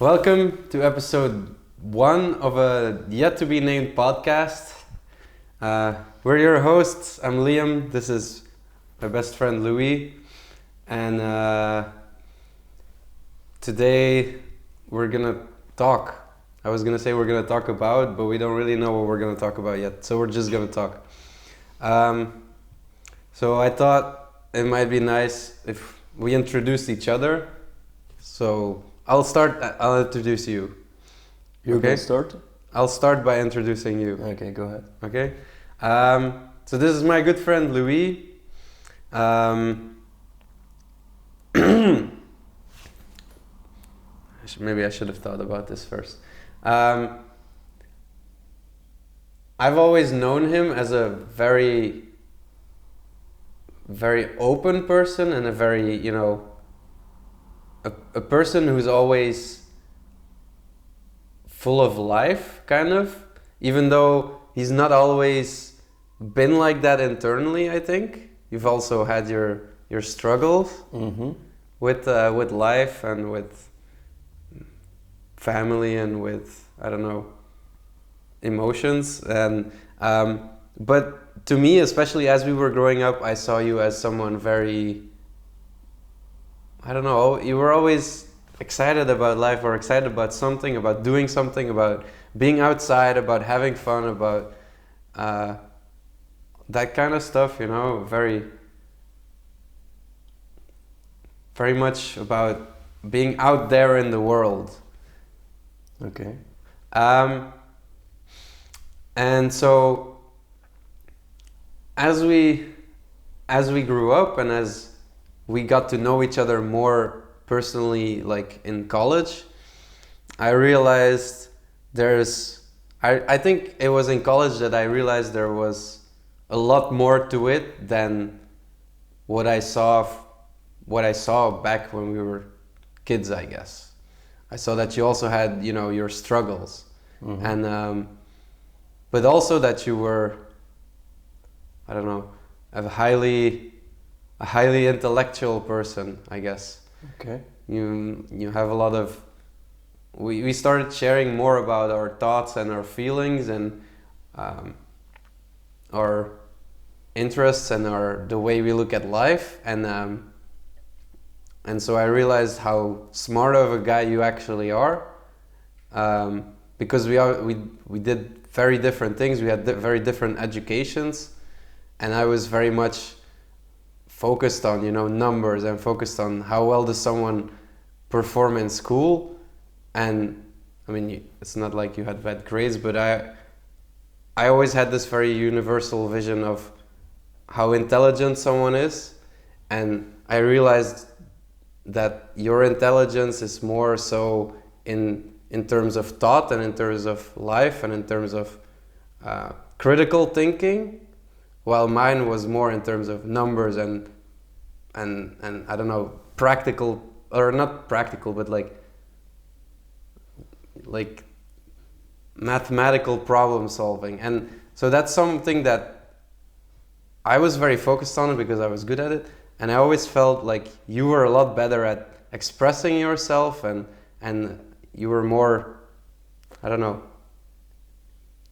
Welcome to episode 1 of a yet to be named podcast. We're your hosts. I'm Liam. This is my best friend Louis. And today we're gonna talk. I was gonna say we're gonna talk about, but we don't really know what we're gonna talk about yet. So we're just gonna talk. So I thought it might be nice if we introduced each other. So I'll introduce you. You're Okay? gonna start? I'll start by introducing you. Okay, go ahead. Okay? So this is my good friend Louis. Maybe I should have thought about this first. I've always known him as a very, very open person and a very, a person who's always full of life, kind of, even though he's not always been like that internally. I think you've also had your struggles with life and with family and with, I don't know, emotions. And but to me, especially as we were growing up, I saw you as someone very, I don't know, you were always excited about life or excited about something, about doing something, about being outside, about having fun, about that kind of stuff, very, very much about being out there in the world. Okay. And so as we grew up and as we got to know each other more personally, like in college, I realized I think it was in college that I realized there was a lot more to it than what I saw back when we were kids, I guess. I saw that you also had, your struggles, and but also that you were, I don't know, a highly intellectual person, I guess. Okay. You have a lot of. We started sharing more about our thoughts and our feelings and our interests and the way we look at life, and so I realized how smart of a guy you actually are, because we did very different things. We had very different educations, and I was very much focused on numbers and focused on how well does someone perform in school. And I mean, it's not like you had bad grades, but I always had this very universal vision of how intelligent someone is, and I realized that your intelligence is more so in terms of thought and in terms of life and in terms of critical thinking, while mine was more in terms of numbers and I don't know, practical, or not practical, but like mathematical problem solving. And so that's something that I was very focused on because I was good at it, and I always felt like you were a lot better at expressing yourself and you were more, I don't know,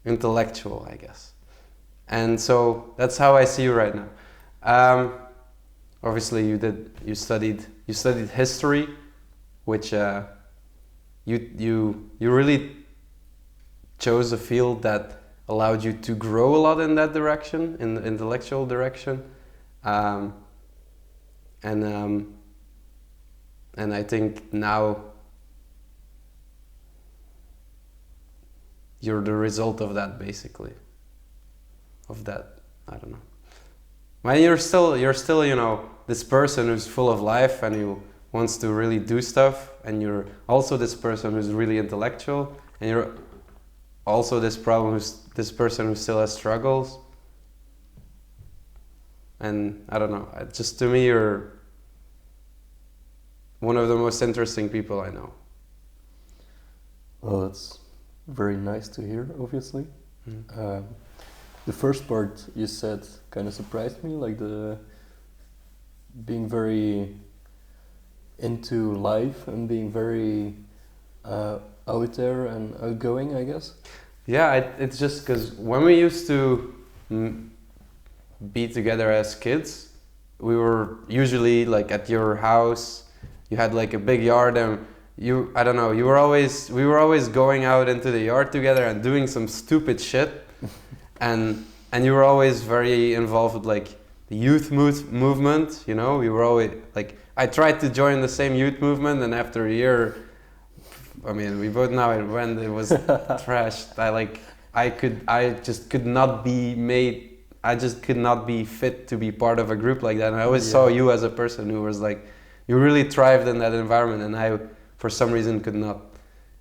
intellectual, I guess. And so that's how I see you right now. Obviously you studied history, which you really chose a field that allowed you to grow a lot in that direction, in the intellectual direction. And I think now you're the result of that, basically. Of that, I don't know. When you're still, this person who's full of life and who wants to really do stuff, and you're also this person who's really intellectual, and you're also this person who still has struggles. And I don't know, just to me, you're one of the most interesting people I know. Well, that's very nice to hear, obviously. The first part you said kind of surprised me, like the being very into life and being very out there and outgoing, I guess. Yeah, it's just because when we used to be together as kids, we were usually like at your house. You had like a big yard, and I don't know, we were always going out into the yard together and doing some stupid shit, and you were always very involved with like the youth movement. You know, we were always like, I tried to join the same youth movement, and after a year, I mean, we both know it when it was trashed. I just could not be made. I just could not be fit to be part of a group like that. And I always saw you as a person who was like, you really thrived in that environment, and I, for some reason, could not.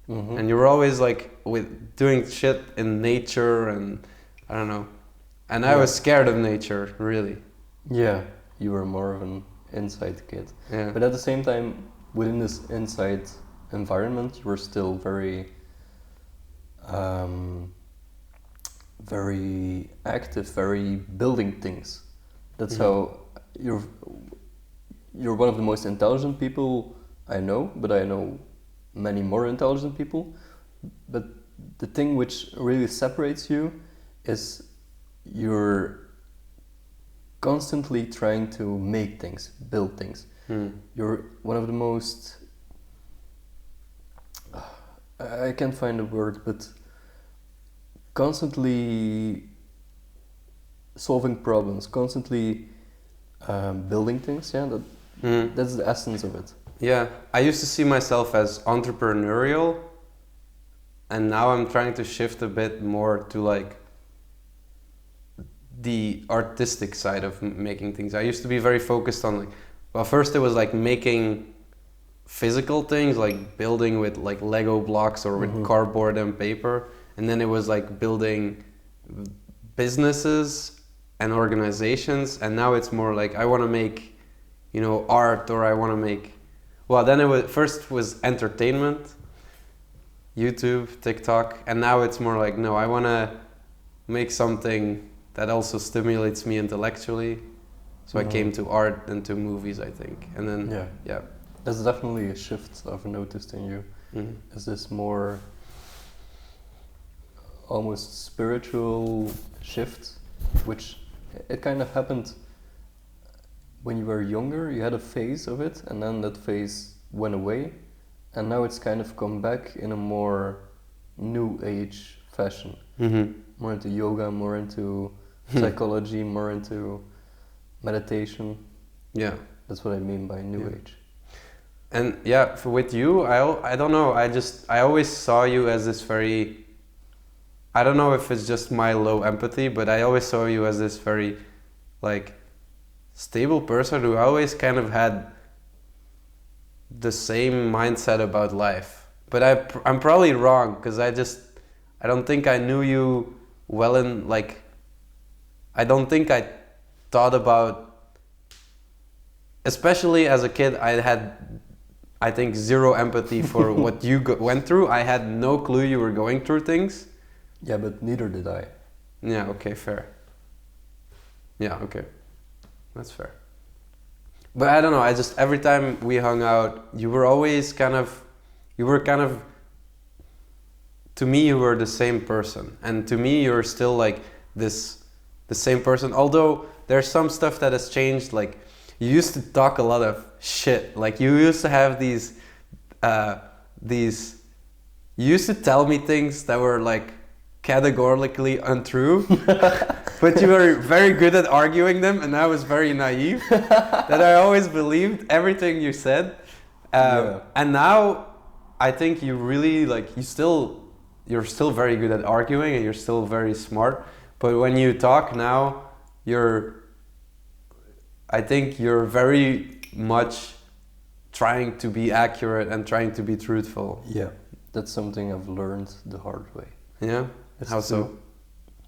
Mm-hmm. And you were always like with doing shit in nature, and I don't know. And I was scared of nature, really. Yeah, you were more of an inside kid. Yeah. But at the same time, within this inside environment, you were still very very active, very building things. That's how you're one of the most intelligent people I know, but I know many more intelligent people. But the thing which really separates you is you're constantly trying to make things, build things. You're one of the most I can't find a word, but constantly solving problems, constantly building things. Yeah, that's the essence of it. Yeah, I used to see myself as entrepreneurial, and now I'm trying to shift a bit more to like the artistic side of making things. I used to be very focused on like, well, first it was like making physical things, like building with like Lego blocks or with cardboard and paper, and then it was like building businesses and organizations, and now it's more like I want to make, you know, art, or I want to make, well, then it was first was entertainment, YouTube, TikTok, and now it's more like, no, I want to make something that also stimulates me intellectually. So I came to art and to movies, I think, and then yeah. That's definitely a shift I've noticed in you. Is this more almost spiritual shift, which it kind of happened when you were younger. You had a phase of it, and then that phase went away, and now it's kind of come back in a more new age fashion. More into yoga, more into psychology, more into meditation. Yeah, that's what I mean by new age. And yeah, with you, I don't know, I always saw you as this very, I don't know if it's just my low empathy, but I always saw you as this very like stable person who always kind of had the same mindset about life. But I'm probably wrong, because I don't think I knew you well, in like, I don't think I thought about, especially as a kid, I had, I think, zero empathy for what you went through. I had no clue you were going through things. Yeah, but neither did I. Yeah, okay, fair. Yeah, okay. That's fair. But I don't know, every time we hung out, you were always to me, you were the same person. And to me, you're still like the same person. Although there's some stuff that has changed, like, you used to talk a lot of shit. Like, you used to have you used to tell me things that were like categorically untrue, but you were very good at arguing them, and I was very naive that I always believed everything you said. And now I think you really like, you're still very good at arguing, and you're still very smart. But when you talk now, I think you're very much trying to be accurate and trying to be truthful. Yeah, that's something I've learned the hard way. Yeah? How so?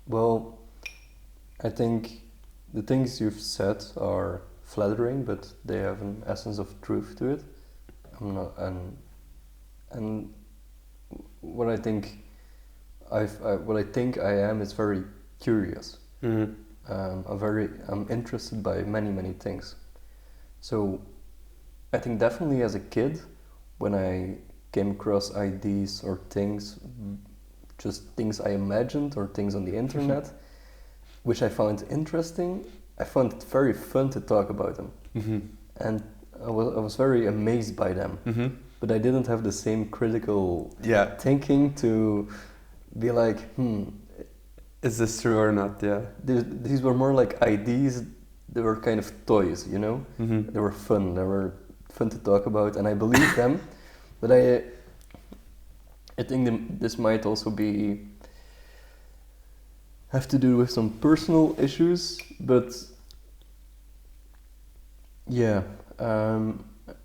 Well, I think the things you've said are flattering, but they have an essence of truth to it. And what I think I am is very curious. I'm interested by many things. So I think definitely as a kid, when I came across ideas or things, just things I imagined or things on the internet, which I found interesting. I found it very fun to talk about them, and I was very amazed by them. But I didn't have the same critical thinking to be like, is this true or not? Yeah. These were more like ideas. They were kind of toys, you know. They were fun. They were fun to talk about, and I believed them. But I think this might also have to do with some personal issues. But yeah,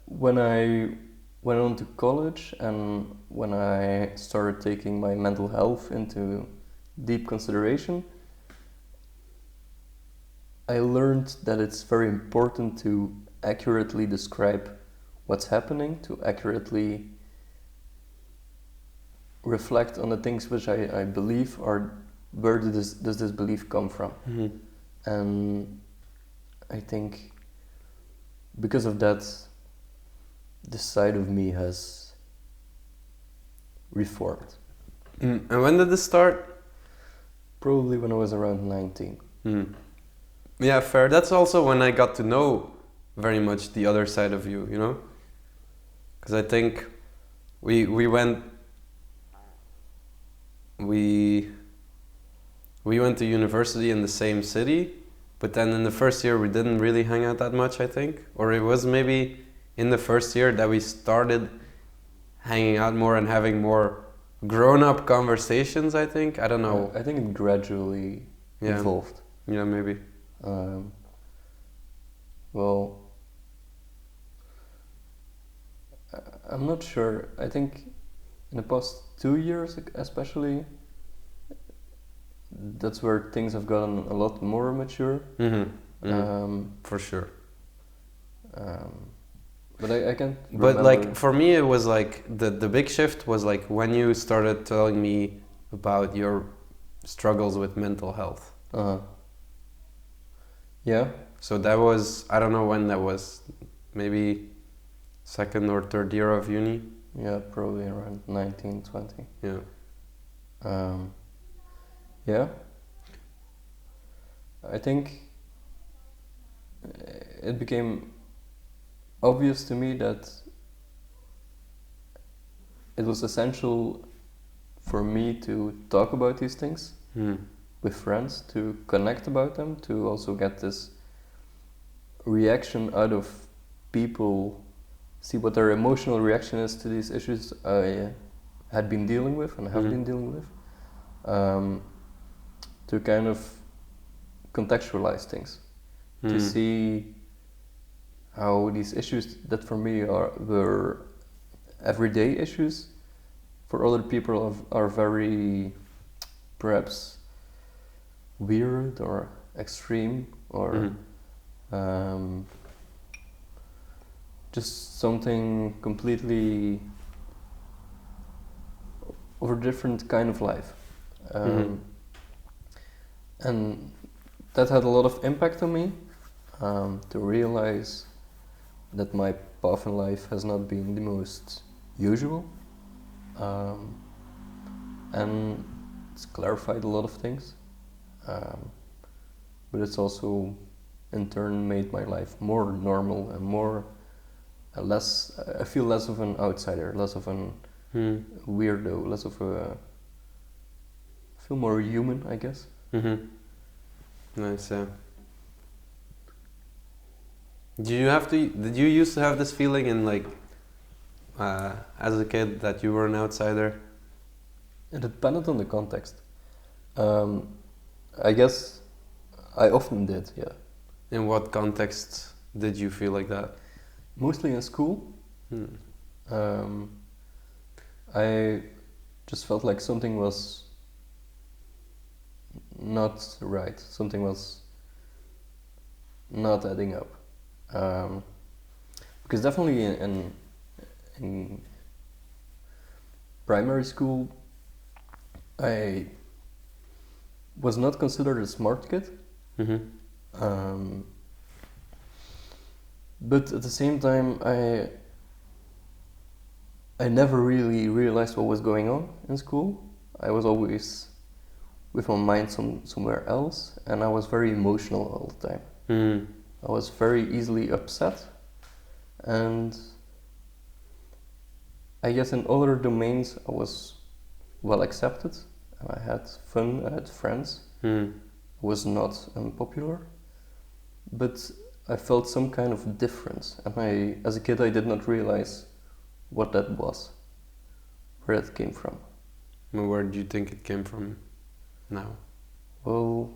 when I went on to college and when I started taking my mental health into deep consideration, I learned that it's very important to accurately describe what's happening, to accurately reflect on the things which I believe, or where does this belief come from. And I think because of that, this side of me has reformed. And when did this start? Probably when I was around 19. Yeah, fair. That's also when I got to know very much the other side of you, you know? Because I think we went to university in the same city, but then in the first year we didn't really hang out that much, I think. Or it was maybe in the first year that we started hanging out more and having more grown-up conversations, I think. I don't know. I think it gradually evolved. Yeah, maybe. Well, I'm not sure. I think in the past 2 years especially, that's where things have gotten a lot more mature. For sure. But I can't But remember. like for me it was like the big shift was like when you started telling me about your struggles with mental health. Yeah. So that was, I don't know when that was, maybe second or third year of uni. Yeah, probably around 19, 20. Yeah. Yeah. I think it became obvious to me that it was essential for me to talk about these things with friends, to connect about them, to also get this reaction out of people, see what their emotional reaction is to these issues I had been dealing with and have been dealing with, to kind of contextualize things, to see how these issues that for me were everyday issues, for other people are very perhaps weird or extreme or just something completely of a different kind of life. And that had a lot of impact on me, to realize that my path in life has not been the most usual, and it's clarified a lot of things, but it's also in turn made my life more normal and I feel less of an outsider, less of an weirdo, less of I feel more human, I guess. Nice, yeah. Did you used to have this feeling in like, as a kid, that you were an outsider? It depended on the context. I guess I often did, yeah. In what context did you feel like that? Mostly in school. I just felt like something was not right. Something was not adding up. Because definitely in primary school, I was not considered a smart kid. But at the same time, I never really realized what was going on in school. I was always with my mind somewhere else, and I was very emotional all the time. Mm. I was very easily upset, and I guess in other domains I was well accepted, and I had fun, I had friends. Mm. I was not unpopular, but I felt some kind of difference, and as a kid, I did not realize what that was, where that came from. Well, where do you think it came from now? Well,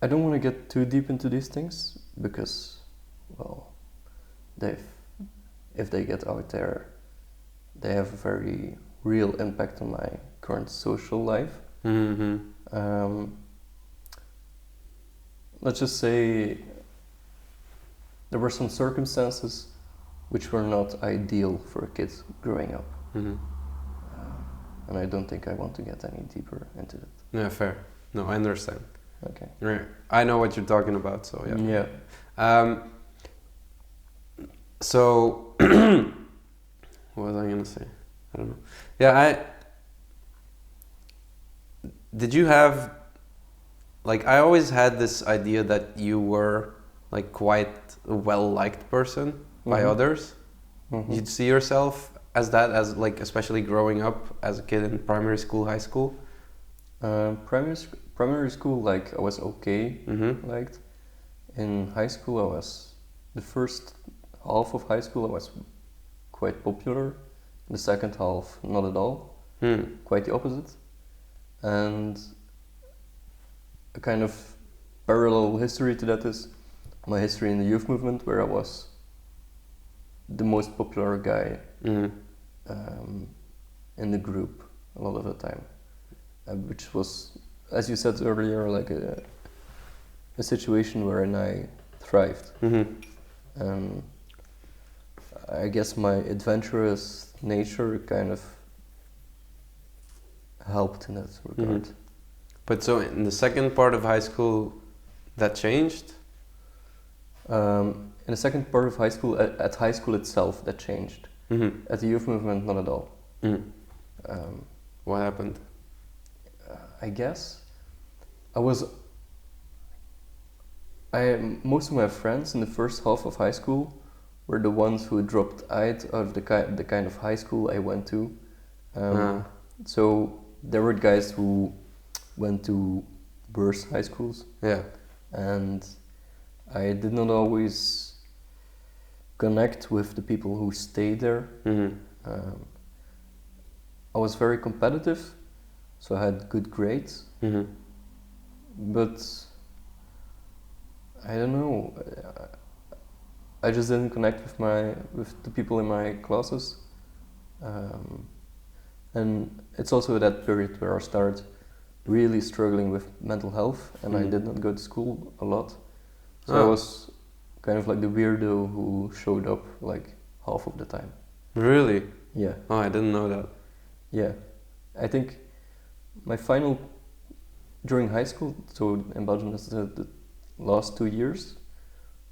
I don't want to get too deep into these things because, well, if they get out there, they have a very real impact on my current social life. Mm-hmm. Let's just say there were some circumstances which were not ideal for a kid growing up. Mm-hmm. And I don't think I want to get any deeper into it. Yeah, fair. No, I understand. Okay. Right. I know what you're talking about, so yeah. Yeah. So, what was I gonna say? I don't know. Yeah, did you have, like, I always had this idea that you were, like, quite a well-liked person by others. Mm-hmm. You'd see yourself as that, as, like, especially growing up as a kid in primary school, high school? Primary school, like, I was okay, Mm-hmm. liked. In high school, the first half of high school, I was quite popular. The second half, not at all. Quite the opposite. And a kind of parallel history to that is my history in the youth movement, where I was the most popular guy in the group a lot of the time, which was, as you said earlier, like a situation wherein I thrived. And I guess my adventurous nature kind of helped in that regard. But so in the second part of high school, that changed? In the second part of high school, at high school itself, that changed. At the youth movement, not at all. What happened? I guess most of my friends in the first half of high school were the ones who dropped out of the kind of high school I went to. So there were guys who went to worse high schools. Yeah. And I did not always connect with the people who stayed there. I was very competitive, so I had good grades. But I don't know. I just didn't connect with the people in my classes. And it's also that period where I started really struggling with mental health, and I did not go to school a lot. So I was kind of like the weirdo who showed up like half of the time. Really? Yeah. Oh, I didn't know that. Yeah. I think my final, during high school, so in Belgium that's the last 2 years,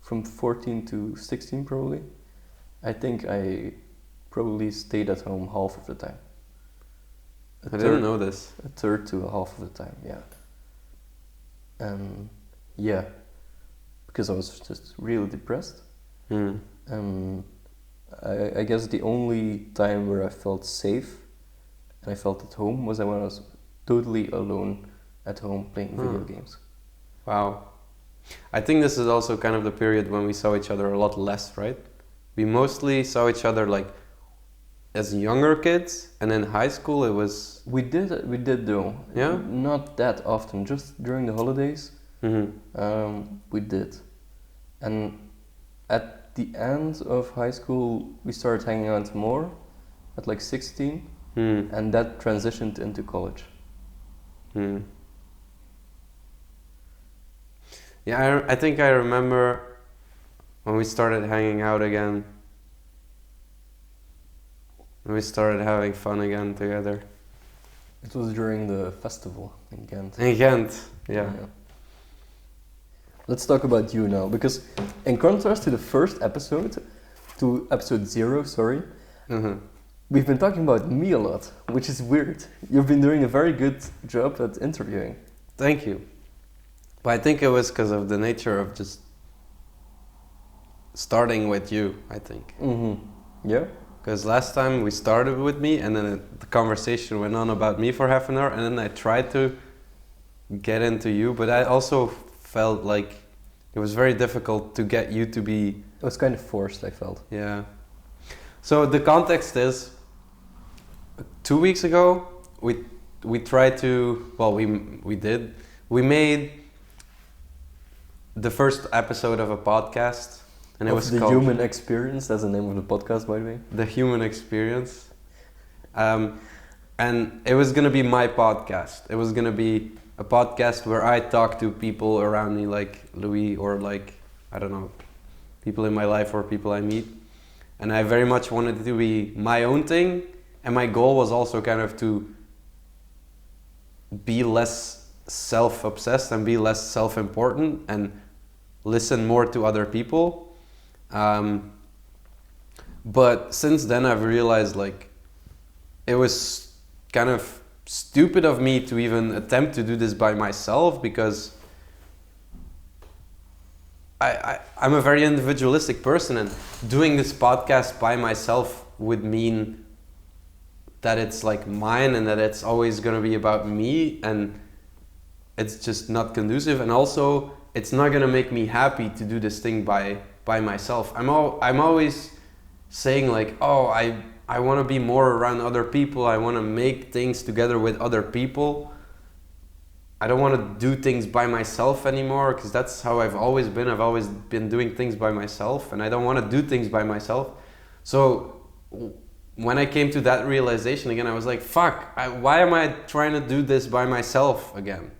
from 14 to 16 probably, I think I probably stayed at home half of the time. I didn't know this. A third to a half of the time, yeah. And yeah, because I was just really depressed. And I guess the only time where I felt safe and I felt at home was when I was totally alone at home playing video games. Wow. I think this is also kind of the period when we saw each other a lot less, right? We mostly saw each other like as younger kids, and in high school it was... We did though. Yeah? Not that often, just during the holidays. We did. And at the end of high school we started hanging out more, at like 16, and that transitioned into college. Yeah, I think I remember when we started hanging out again. We started having fun again together. It was during the festival in Ghent. In Ghent, yeah. Let's talk about you now, because in contrast to the first episode, to episode 0, sorry. Mm-hmm. We've been talking about me a lot, which is weird. You've been doing a very good job at interviewing. Thank you. But I think it was because of the nature of just starting with you, I think. Yeah? Because last time we started with me, and then the conversation went on about me for half an hour, and then I tried to get into you, but I also felt like it was very difficult to get you to be... It was kind of forced, I felt. Yeah. So the context is, 2 weeks ago, we tried to... Well, we made the first episode of a podcast, and it was The called Human Experience, that's the name of the podcast, by the way. The Human Experience. And it was gonna be my podcast. It was gonna be a podcast where I talk to people around me, like Louis, or like, I don't know, people in my life or people I meet. And I very much wanted it to be my own thing, and my goal was also kind of to be less self-obsessed and be less self-important and listen more to other people. But since then I've realized like it was kind of stupid of me to even attempt to do this by myself, because I'm a very individualistic person, and doing this podcast by myself would mean that it's like mine and that it's always going to be about me, and it's just not conducive, and also it's not going to make me happy to do this thing by myself. I'm always saying like, oh, I want to be more around other people, I want to make things together with other people. I don't want to do things by myself anymore, because that's how I've always been. I've always been doing things by myself, and I don't want to do things by myself. So when I came to that realization again, I was like, fuck, why am I trying to do this by myself again?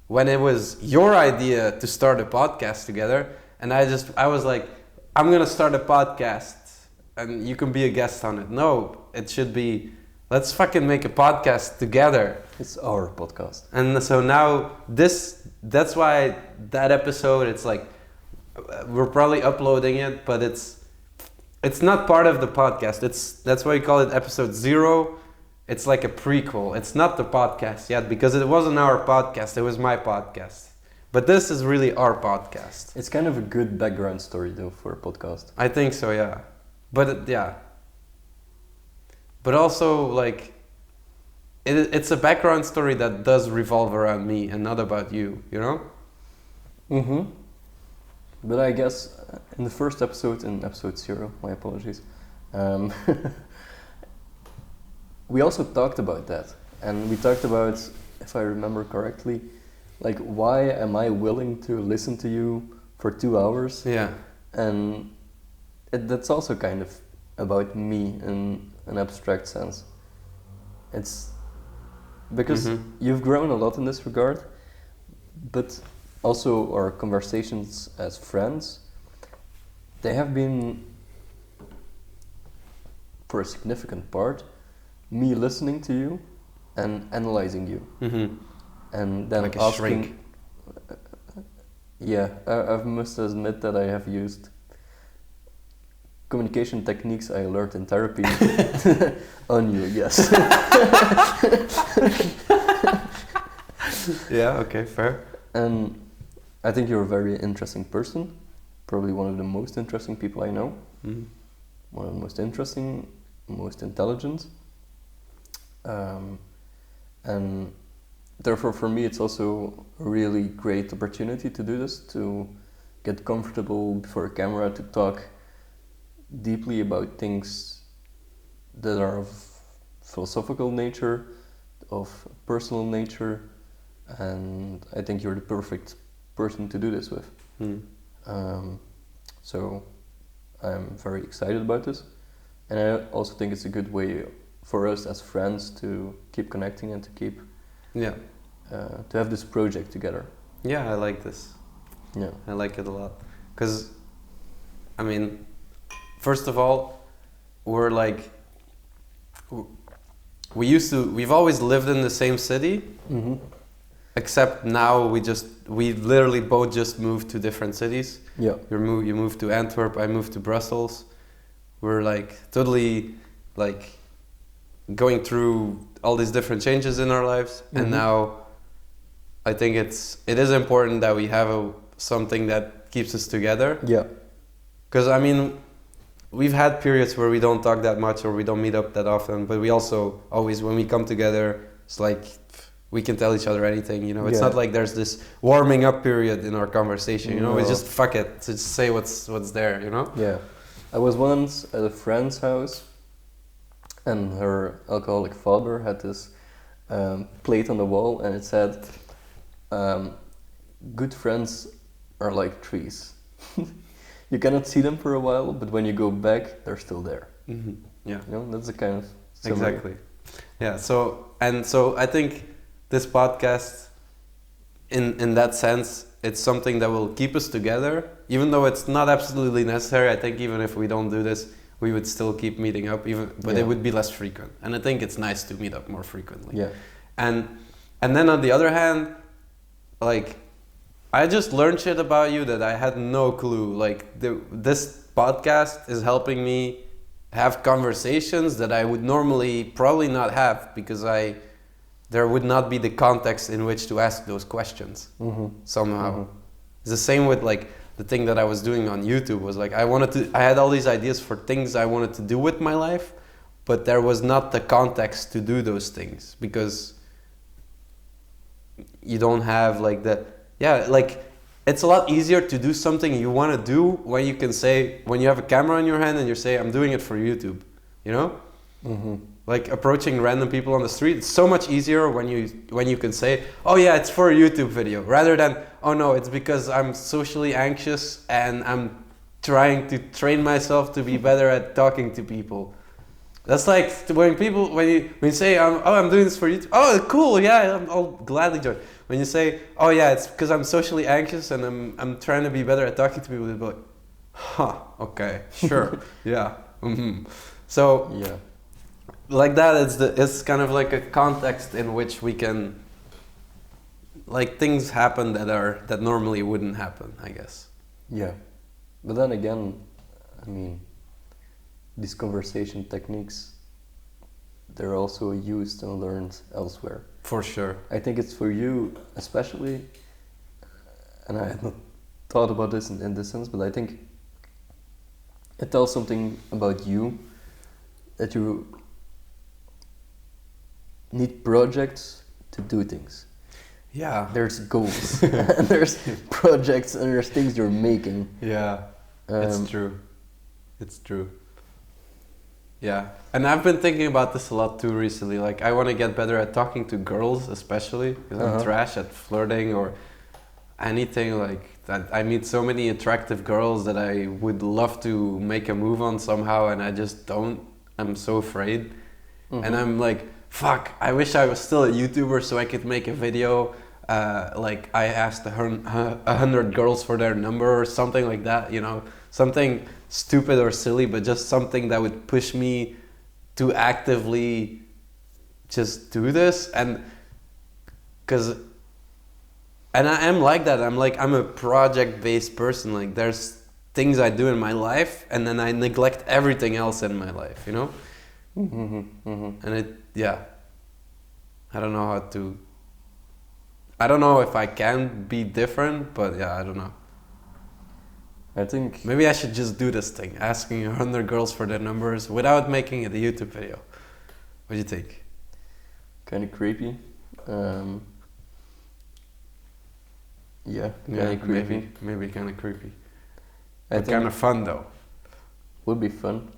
When it was your idea to start a podcast together, and I was like, I'm going to start a podcast and you can be a guest on it. No, it should be, let's fucking make a podcast together. It's our podcast. And so now that's why that episode, it's like, we're probably uploading it, but it's not part of the podcast. That's why we call it episode 0. It's like a prequel. It's not the podcast yet, because it wasn't our podcast, it was my podcast. But this is really our podcast. It's kind of a good background story though for a podcast. I think so, yeah. But yeah. But also like, it's a background story that does revolve around me and not about you, you know? Mm-hmm. But I guess in the first episode, in episode 0, my apologies, we also talked about that. And we talked about, if I remember correctly, like, why am I willing to listen to you for 2 hours? Yeah. And that's also kind of about me in an abstract sense. It's because you've grown a lot in this regard, but also our conversations as friends, they have been, for a significant part, me listening to you and analyzing you. Mm-hmm. And then like a asking, shrink. Yeah, I must admit that I have used communication techniques I learned in therapy on you, yes. Yeah, okay, fair. And I think you're a very interesting person, probably one of the most interesting people I know, one of the most interesting, most intelligent, and therefore for me it's also a really great opportunity to do this, to get comfortable before a camera, to talk deeply about things that are of philosophical nature, of personal nature, and I think you're the perfect person to do this with. So I'm very excited about this, and I also think it's a good way for us as friends to keep connecting and to keep to have this project together. Yeah, I like this. Yeah, I like it a lot, because I mean, first of all, we're like, we've always lived in the same city, except now we literally both just moved to different cities. Yeah. You moved to Antwerp, I moved to Brussels, we're like totally like going through all these different changes in our lives, and now I think it is important that we have something that keeps us together. Yeah. Because I mean, we've had periods where we don't talk that much or we don't meet up that often, but we also always, when we come together, it's like we can tell each other anything, you know. It's not like there's this warming up period in our conversation, you know. It's just fuck it, just say what's there, you know. Yeah. I was once at a friend's house, and her alcoholic father had this plate on the wall, and it said, "Good friends are like trees. You cannot see them for a while, but when you go back, they're still there." Mm-hmm. Yeah. You know, that's the kind of summary. Exactly. Yeah. So I think this podcast, in that sense, it's something that will keep us together, even though it's not absolutely necessary. I think even if we don't do this, we would still keep meeting up, but it would be less frequent. And I think it's nice to meet up more frequently. Yeah. And then on the other hand, like, I just learned shit about you that I had no clue. Like, this podcast is helping me have conversations that I would normally probably not have, because there would not be the context in which to ask those questions somehow. It's the same with like the thing that I was doing on YouTube. Was like I had all these ideas for things I wanted to do with my life, but there was not the context to do those things, because you don't have like like it's a lot easier to do something you want to do when you can say, when you have a camera in your hand and you say, I'm doing it for YouTube, you know? Like approaching random people on the street, it's so much easier when you can say, oh yeah, it's for a YouTube video, rather than, oh no, it's because I'm socially anxious and I'm trying to train myself to be better at talking to people. That's like when you say, I'm doing this for YouTube. Oh, cool, yeah, I'll gladly join. When you say, oh yeah, it's because I'm socially anxious and I'm trying to be better at talking to people, they'll be like, huh, okay, sure, yeah. So yeah, like that, it's kind of like a context in which we can, like, things happen that normally wouldn't happen, I guess. Yeah, but then again, I mean, these conversation techniques, they're also used and learned elsewhere. For sure. I think it's for you especially, and I had not thought about this in this sense, but I think it tells something about you, that you need projects to do things. Yeah. There's goals, and there's projects, and there's things you're making. Yeah, it's true. It's true. Yeah, and I've been thinking about this a lot too recently. Like, I want to get better at talking to girls, especially, because I'm trash at flirting or anything like that. I meet so many attractive girls that I would love to make a move on somehow, and I just don't. I'm so afraid. And I'm like, fuck, I wish I was still a YouTuber so I could make a video. Like, I asked 100 girls for their number or something like that, you know, something stupid or silly, but just something that would push me to actively just do this. And I am like that. I'm a project-based person. Like, there's things I do in my life, and then I neglect everything else in my life, you know? And I don't know if I can be different, but yeah, I don't know. I think maybe I should just do this thing, asking 100 girls for their numbers without making it a YouTube video. What do you think? Kind of creepy. Yeah, kind of creepy. Maybe kind of creepy. I But kind of fun though. Would be fun.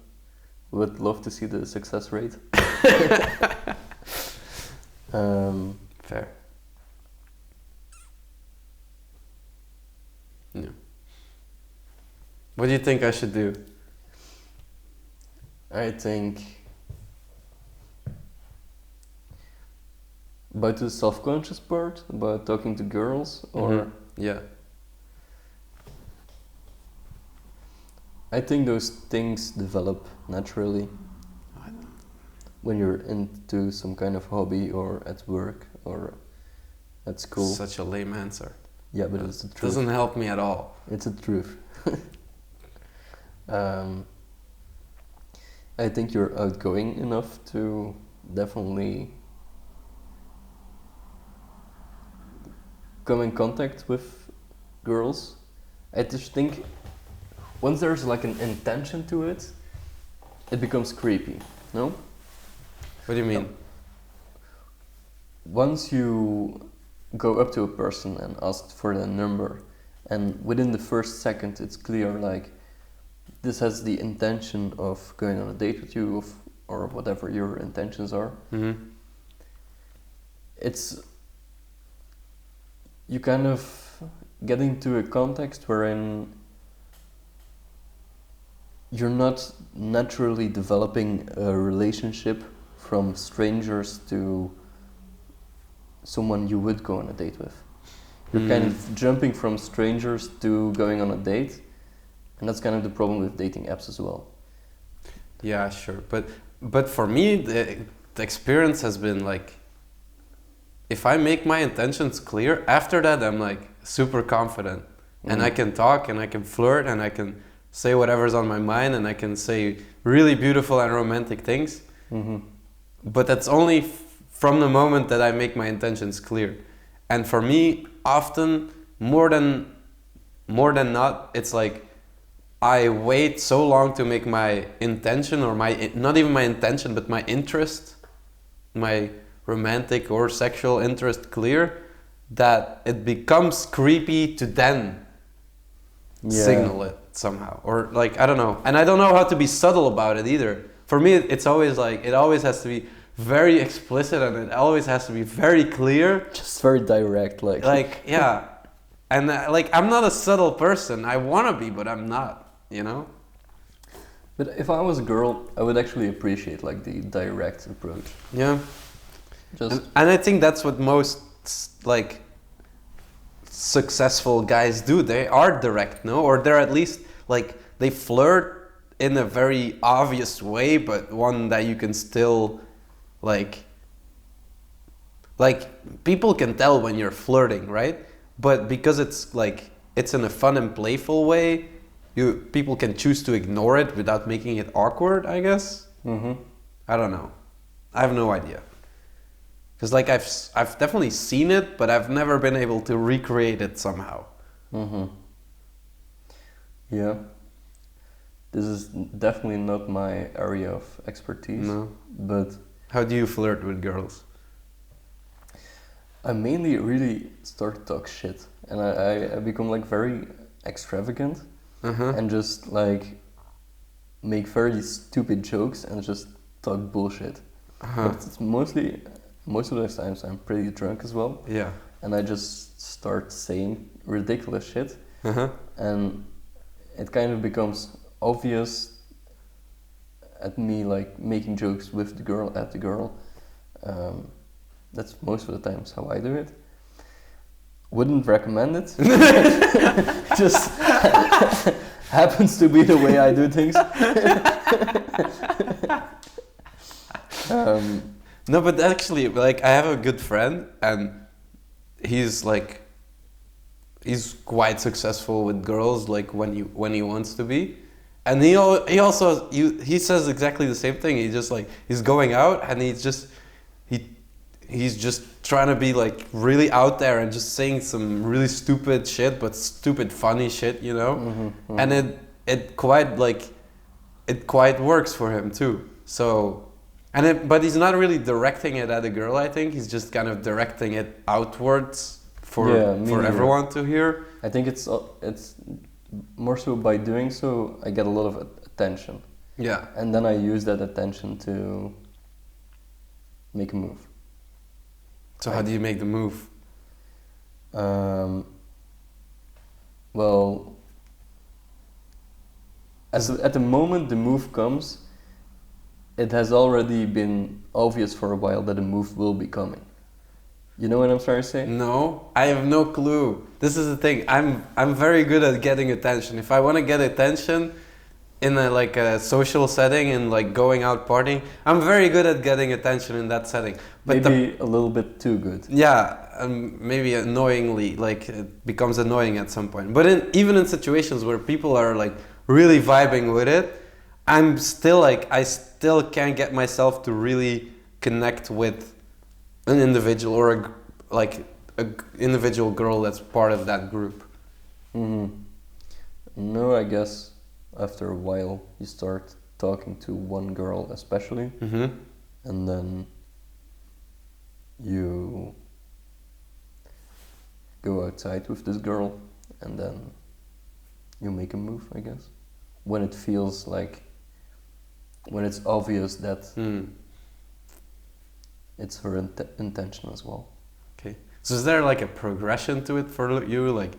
Would love to see the success rate. Fair. Yeah. What do you think I should do? I think about the self-conscious part, about talking to girls, or yeah. I think those things develop naturally when you're into some kind of hobby or at work or at school. Such a lame answer. Yeah, but it's the truth. Doesn't help me at all. It's the truth. I think you're outgoing enough to definitely come in contact with girls. I just think once there's like an intention to it, it becomes creepy. No? What do you mean? Once you go up to a person and ask for their number, and within the first second it's clear like this has the intention of going on a date with you or whatever your intentions are, it's you kind of get into a context wherein you're not naturally developing a relationship from strangers to someone you would go on a date with. You're kind of jumping from strangers to going on a date, and that's kind of the problem with dating apps as well. Yeah, sure. But for me, the experience has been like, if I make my intentions clear, after that I'm like super confident. And I can talk and I can flirt and I can say whatever's on my mind and I can say really beautiful and romantic things. But that's only from the moment that I make my intentions clear. And for me, often more than not, it's like I wait so long to make my intention, or my not even my intention, but my interest, my romantic or sexual interest clear, that it becomes creepy to then signal it somehow. Or like, I don't know. And I don't know how to be subtle about it either. For me, it's always like, it always has to be very explicit and it always has to be very clear. Just very direct, like yeah. And like, I'm not a subtle person. I want to be, but I'm not, you know? But if I was a girl, I would actually appreciate like the direct approach. Yeah. Just and I think that's what most like successful guys do. They are direct, no? Or they're at least like, they flirt in a very obvious way, but one that you can still like people can tell when you're flirting, right? But because it's like, it's in a fun and playful way, people can choose to ignore it without making it awkward, I guess. I don't know. I have no idea. Because like I've definitely seen it, but I've never been able to recreate it somehow. Yeah. This is definitely not my area of expertise. No. But how do you flirt with girls? I mainly really start to talk shit, and I become like very extravagant and just like make very stupid jokes and just talk bullshit. But it's most of those times I'm pretty drunk as well. Yeah. And I just start saying ridiculous shit, and it kind of becomes obvious at me like making jokes with the girl, at the girl. That's most of the times how I do it. Wouldn't recommend it. Just happens to be the way I do things. No, but actually, like, I have a good friend, and he's quite successful with girls, like when he wants to be, and he also he says exactly the same thing. He just like, he's going out and he's just trying to be like really out there and just saying some really stupid shit, but stupid funny shit, you know. And it quite works for him too. So. But he's not really directing it at a girl, I think. He's just kind of directing it outwards for everyone to hear. I think it's more so by doing so, I get a lot of attention. Yeah. And then I use that attention to make a move. So how do you make the move? Well, at the moment the move comes, it has already been obvious for a while that a move will be coming. You know what I'm trying to say? No, I have no clue. This is the thing. I'm very good at getting attention. If I want to get attention in a social setting and like going out partying, I'm very good at getting attention in that setting. But maybe a little bit too good. Yeah, maybe annoyingly, like it becomes annoying at some point. But even in situations where people are like really vibing with it, I'm still like still can't get myself to really connect with an individual or a individual girl that's part of that group. No, I guess after a while you start talking to one girl especially, and then you go outside with this girl, and then you make a move, I guess. When it feels like, when it's obvious that it's her intention as well. Okay. So is there like a progression to it for you? Like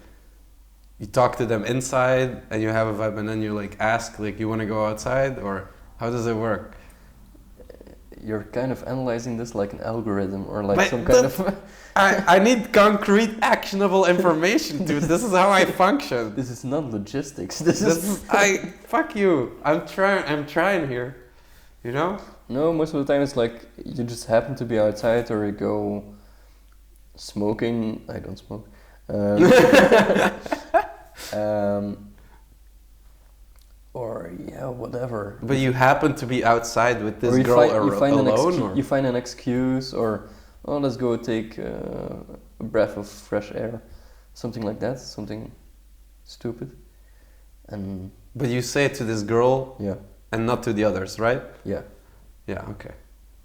you talk to them inside and you have a vibe, and then you like ask like you want to go outside, or how does it work? You're kind of analyzing this like an algorithm or like some kind of... I need concrete, actionable information, dude. This is how I function. This is not logistics. Fuck you. I'm trying here. You know? No, most of the time it's like you just happen to be outside, or you go smoking. I don't smoke. Or yeah, whatever. But you happen to be outside with this girl alone? You find an excuse, or oh, let's go take a breath of fresh air, something like that, something stupid. And but you say it to this girl, yeah, and not to the others, right? Yeah. Yeah. Okay.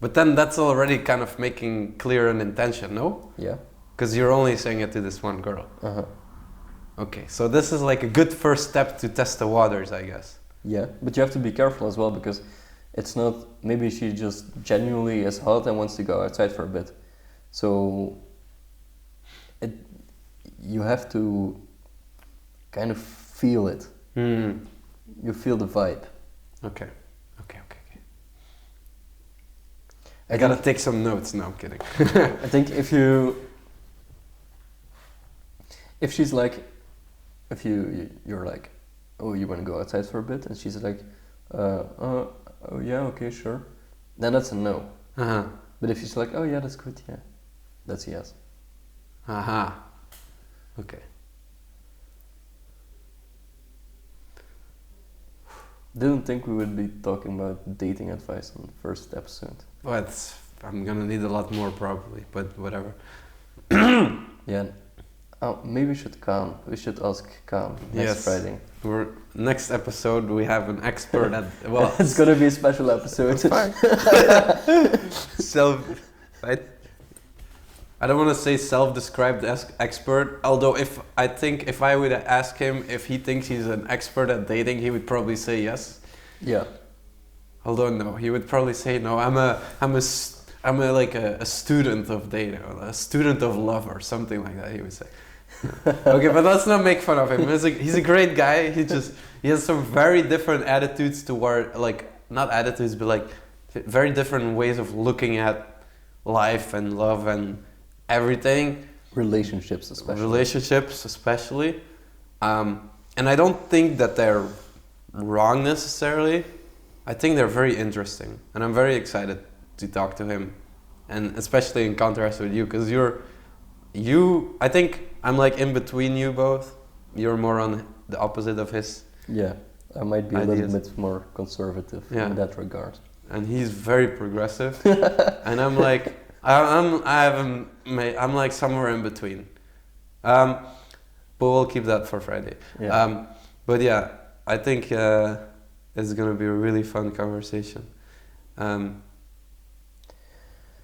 But then that's already kind of making clear an intention, no? Yeah. Because you're only saying it to this one girl. Okay, so this is like a good first step to test the waters, I guess. Yeah, but you have to be careful as well, because it's not, maybe she just genuinely is hot and wants to go outside for a bit. So you have to kind of feel it. You feel the vibe. Okay. I gotta take some notes. No, I'm kidding. I think if she's like, if you're like, oh, you want to go outside for a bit, and she's like, oh yeah, okay, sure, then that's a no. But if she's like, oh yeah, that's good, yeah, that's a yes. Okay. Didn't think we would be talking about dating advice on the first episode. But I'm gonna need a lot more probably, but whatever. Yeah. Oh, maybe we should ask Khan next Friday. Next episode we have an expert at, well... It's gonna be a special episode. I don't want to say self-described as expert, although if I would ask him if he thinks he's an expert at dating, he would probably say yes. Yeah. Although no, he would probably say no. I'm a student of dating, or a student of love, or something like that. He would say. Okay, but let's not make fun of him. He's a great guy. He has some very different attitudes toward, like, not attitudes, but like very different ways of looking at life and love and everything. Relationships especially. And I don't think that they're wrong necessarily. I think they're very interesting, and I'm very excited to talk to him, and especially in contrast with you, because I think I'm like in between you both. You're more on the opposite of his. Yeah, I might be ideas. A little bit more conservative in that regard. And he's very progressive, and I'm like, I'm like somewhere in between. But we'll keep that for Friday. Yeah. But yeah, I think it's gonna be a really fun conversation.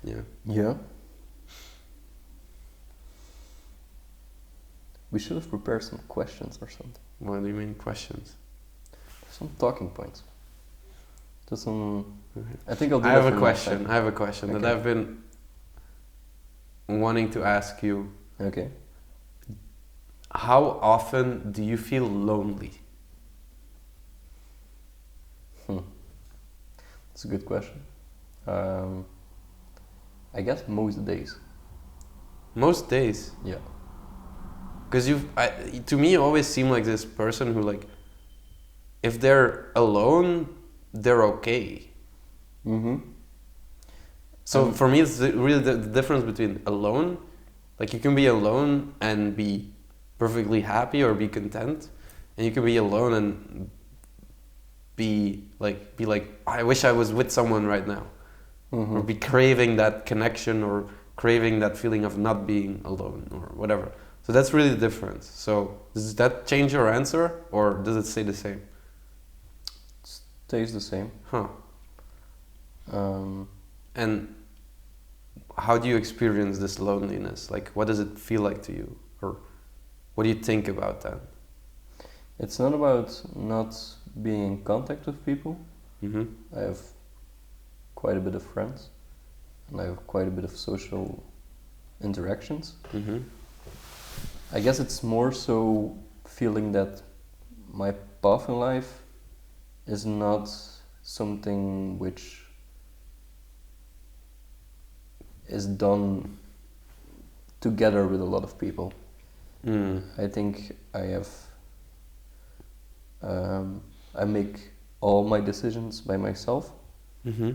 Yeah. We should have prepared some questions or something. What do you mean questions? Some talking points. Just some. Okay. I think I'll do I that have for a question. I have a question Okay. that I've been wanting to ask you. Okay. How often do you feel lonely? That's a good question. I guess most days. Most days? Yeah. Because to me, you always seem like this person who, like, if they're alone, they're okay. So for me, it's really the difference between alone, like you can be alone and be perfectly happy or be content, and you can be alone and be like I wish I was with someone right now, Mm-hmm. or be craving that connection, or craving that feeling of not being alone, or whatever. So that's really the difference. So does that change your answer, or does it stay the same? Stays the same. Huh. Um, And how do you experience this loneliness? Like, what does it feel like to you, or what do you think about that? it's not about not being in contact with people. Mm-hmm. I have quite a bit of friends, and I have quite a bit of social interactions. Mm-hmm. I guess it's more so feeling that my path in life is not something which is done together with a lot of people. Mm. I think I make all my decisions by myself, Mm-hmm.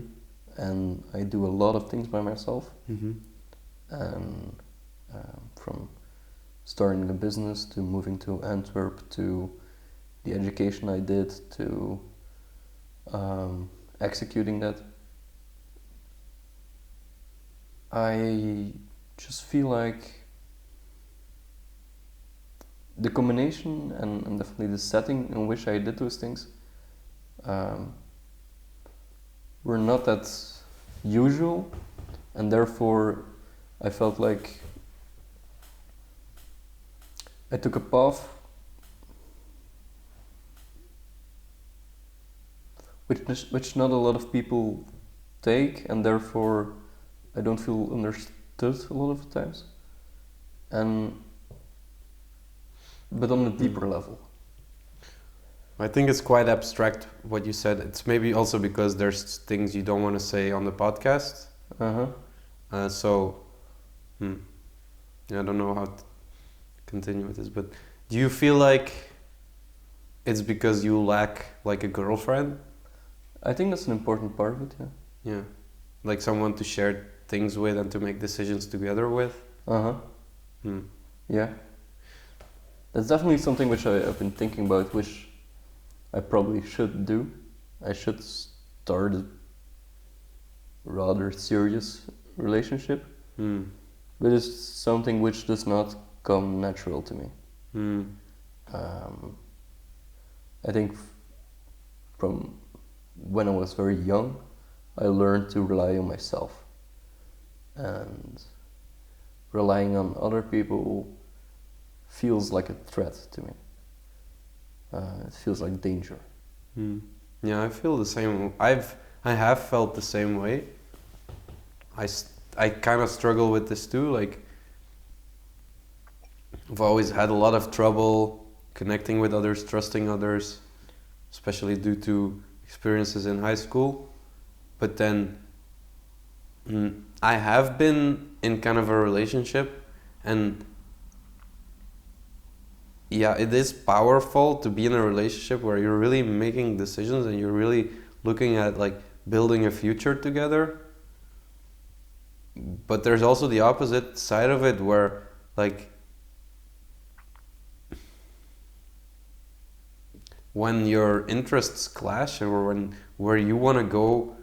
and I do a lot of things by myself. Mm-hmm. And from starting a business to moving to Antwerp to the education I did to executing that, I just feel like the combination and definitely the setting in which I did those things were not that usual, and therefore I felt like I took a path which not a lot of people take, and therefore I don't feel understood a lot of the times, but on a deeper level. I think it's quite abstract what you said. It's maybe also because there's things you don't want to say on the podcast. So, yeah, I don't know how to continue with this, but do you feel like it's because you lack like a girlfriend? I think that's an important part of it, yeah. Yeah, like someone to share things with and to make decisions together with. Yeah. That's definitely something which I've been thinking about, which I probably should do. I should start a rather serious relationship, but it's something which does not come natural to me. I think from when I was very young, I learned to rely on myself, and relying on other people feels like a threat to me. It feels like danger. Yeah, I feel the same. I have felt the same way. I kind of struggle with this too. Like, I've always had a lot of trouble connecting with others, trusting others, especially due to experiences in high school. But then I have been in kind of a relationship, and yeah, it is powerful to be in a relationship where you're really making decisions and you're really looking at like building a future together. But there's also the opposite side of it where like when your interests clash, or where you want to go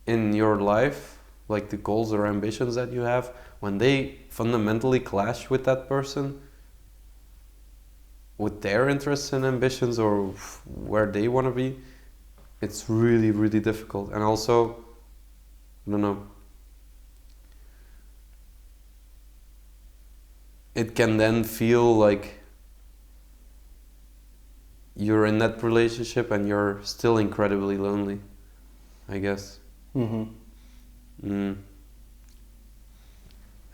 in your life, like the goals or ambitions that you have, when they fundamentally clash with that person, with their interests and ambitions, or where they want to be, it's really, really difficult. And also, I don't know, it can then feel like you're in that relationship and you're still incredibly lonely, I guess.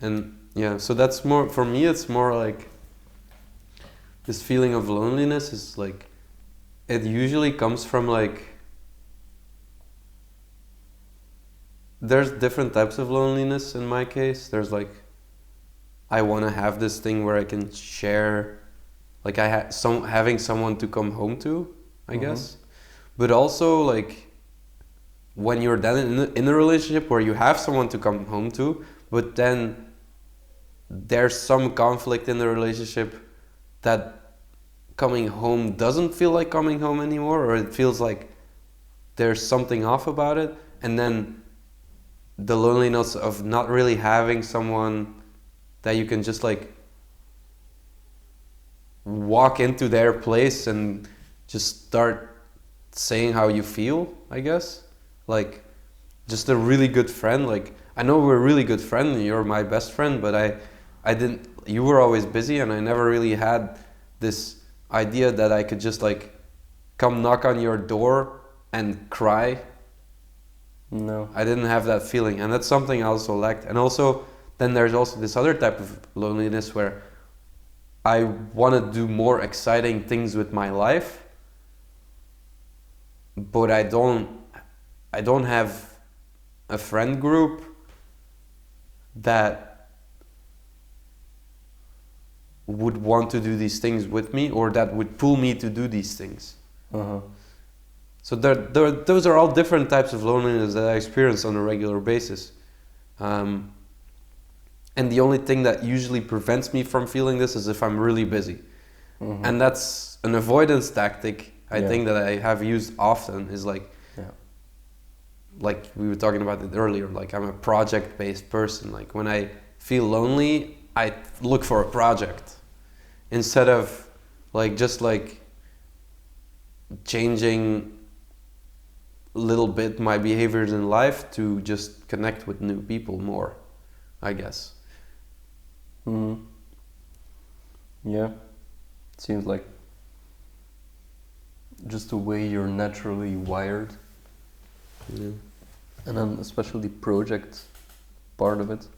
And yeah, so that's more, for me it's more like this feeling of loneliness is like, it usually comes from like, there's different types of loneliness in my case. There's like, I want to have this thing where I can share, like having someone to come home to, I guess. But also like, when you're then in a relationship where you have someone to come home to, but then there's some conflict in the relationship that coming home doesn't feel like coming home anymore, or it feels like there's something off about it, and then the loneliness of not really having someone that you can just like walk into their place and just start saying how you feel, I guess. Like just a really good friend. Like I know we're a really good friend and you're my best friend, but I didn't, you were always busy and I never really had this idea that I could just like come knock on your door and cry. No. I didn't have that feeling, and that's something I also lacked. And also then there's also this other type of loneliness where I want to do more exciting things with my life, but I don't have a friend group that would want to do these things with me, or that would pull me to do these things. Uh-huh. So those are all different types of loneliness that I experience on a regular basis. And the only thing that usually prevents me from feeling this is if I'm really busy. Mm-hmm. And that's an avoidance tactic, I think, that I have used often, is like, like we were talking about it earlier, like I'm a project-based person. Like when I feel lonely, I look for a project instead of like just like changing a little bit my behaviors in life to just connect with new people more, I guess. Mm-hmm. Yeah, it seems like just the way you're naturally wired. Yeah. And then especially the project part of it.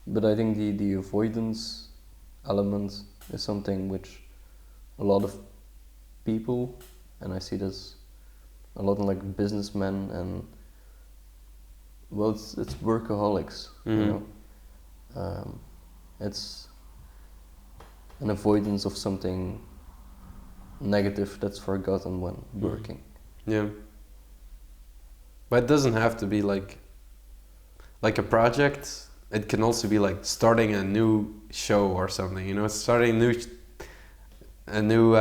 But I think the avoidance element is something which a lot of people, and I see this a lot in like businessmen and, well, it's workaholics, you know. It's an avoidance of something negative that's forgotten when working. Yeah. But it doesn't have to be like a project. It can also be like starting a new show or something, you know, starting a new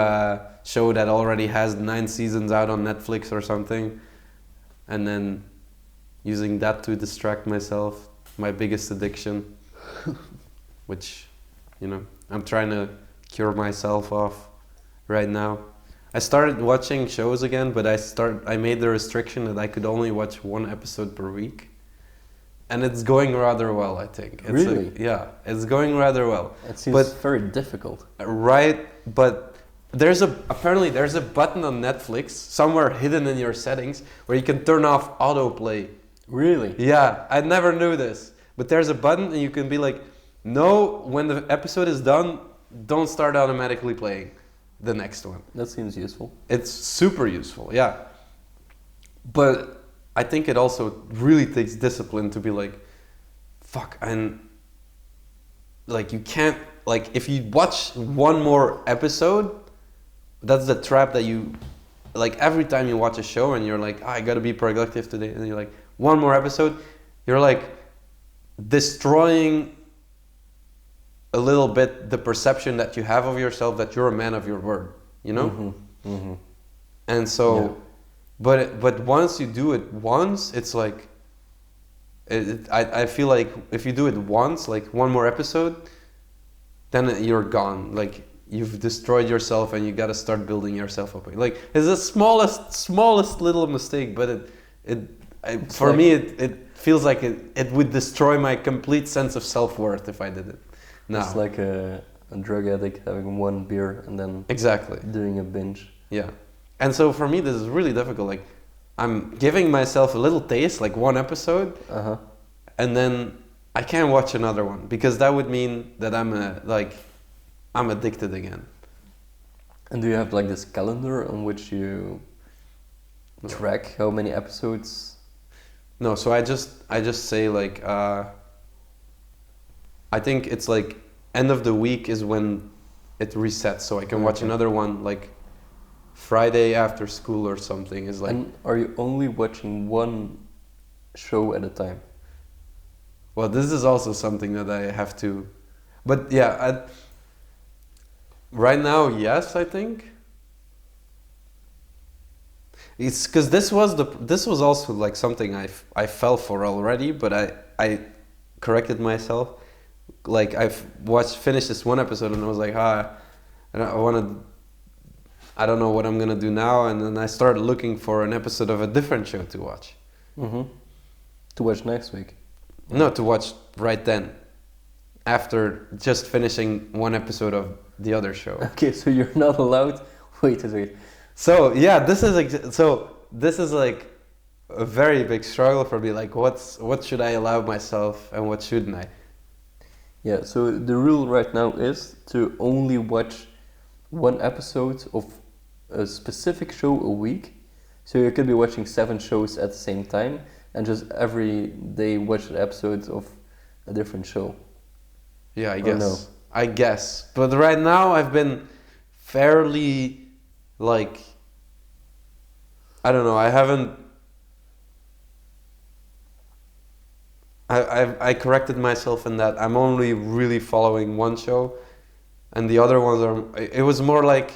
show that already has 9 seasons out on Netflix or something, and then using that to distract myself, my biggest addiction, which, you know, I'm trying to cure myself of right now. I started watching shows again, but I made the restriction that I could only watch 1 episode per week. And it's going rather well, I think. Really? Yeah, it's going rather well. It seems very difficult. Right, but apparently there's a button on Netflix, somewhere hidden in your settings, where you can turn off autoplay. Really? Yeah, I never knew this. But there's a button and you can be like, no, when the episode is done, don't start automatically playing the next one. That seems useful. It's super useful, yeah. But I think it also really takes discipline to be like, fuck, and like you can't, like if you watch 1 more episode, that's the trap that you, like every time you watch a show and you're like, I gotta be productive today, and you're like, 1 more episode, you're like destroying a little bit the perception that you have of yourself, that you're a man of your word, you know? Mm-hmm. Mm-hmm. And so, but once you do it once, it's like, I feel like if you do it once, like 1 more episode, then you're gone. Like you've destroyed yourself and you gotta start building yourself up. Like it's the smallest little mistake, but for me it feels like it would destroy my complete sense of self-worth if I did it. No. It's like a drug addict having 1 beer and then exactly doing a binge. Yeah. And so for me this is really difficult. Like I'm giving myself a little taste, like 1 episode, and then I can't watch another one because that would mean that I'm addicted again. And do you have like this calendar on which you track how many episodes? No, so I just say like I think it's like end of the week is when it resets, so I can watch another one like Friday after school or something. Is like. And are you only watching 1 show at a time? Well, this is also something that I have to, but yeah, right now, yes, I think. It's because this was also like something I fell for already, but I corrected myself. Like I've finished this one episode and I was like, I don't know what I'm gonna do now, and then I started looking for an episode of a different show to watch. Mm-hmm. To watch next week. No, to watch right then, after just finishing one episode of the other show. Okay, so you're not allowed. Wait. So yeah, this is like a very big struggle for me. Like, what should I allow myself and what shouldn't I? Yeah. So the rule right now is to only watch one episode of a specific show a week. So you could be watching 7 shows at the same time, and just every day watch an episode of a different show. Yeah, Or no? I guess. But right now I've been fairly, like, I don't know, I corrected myself in that I'm only really following one show, and the other ones it was more like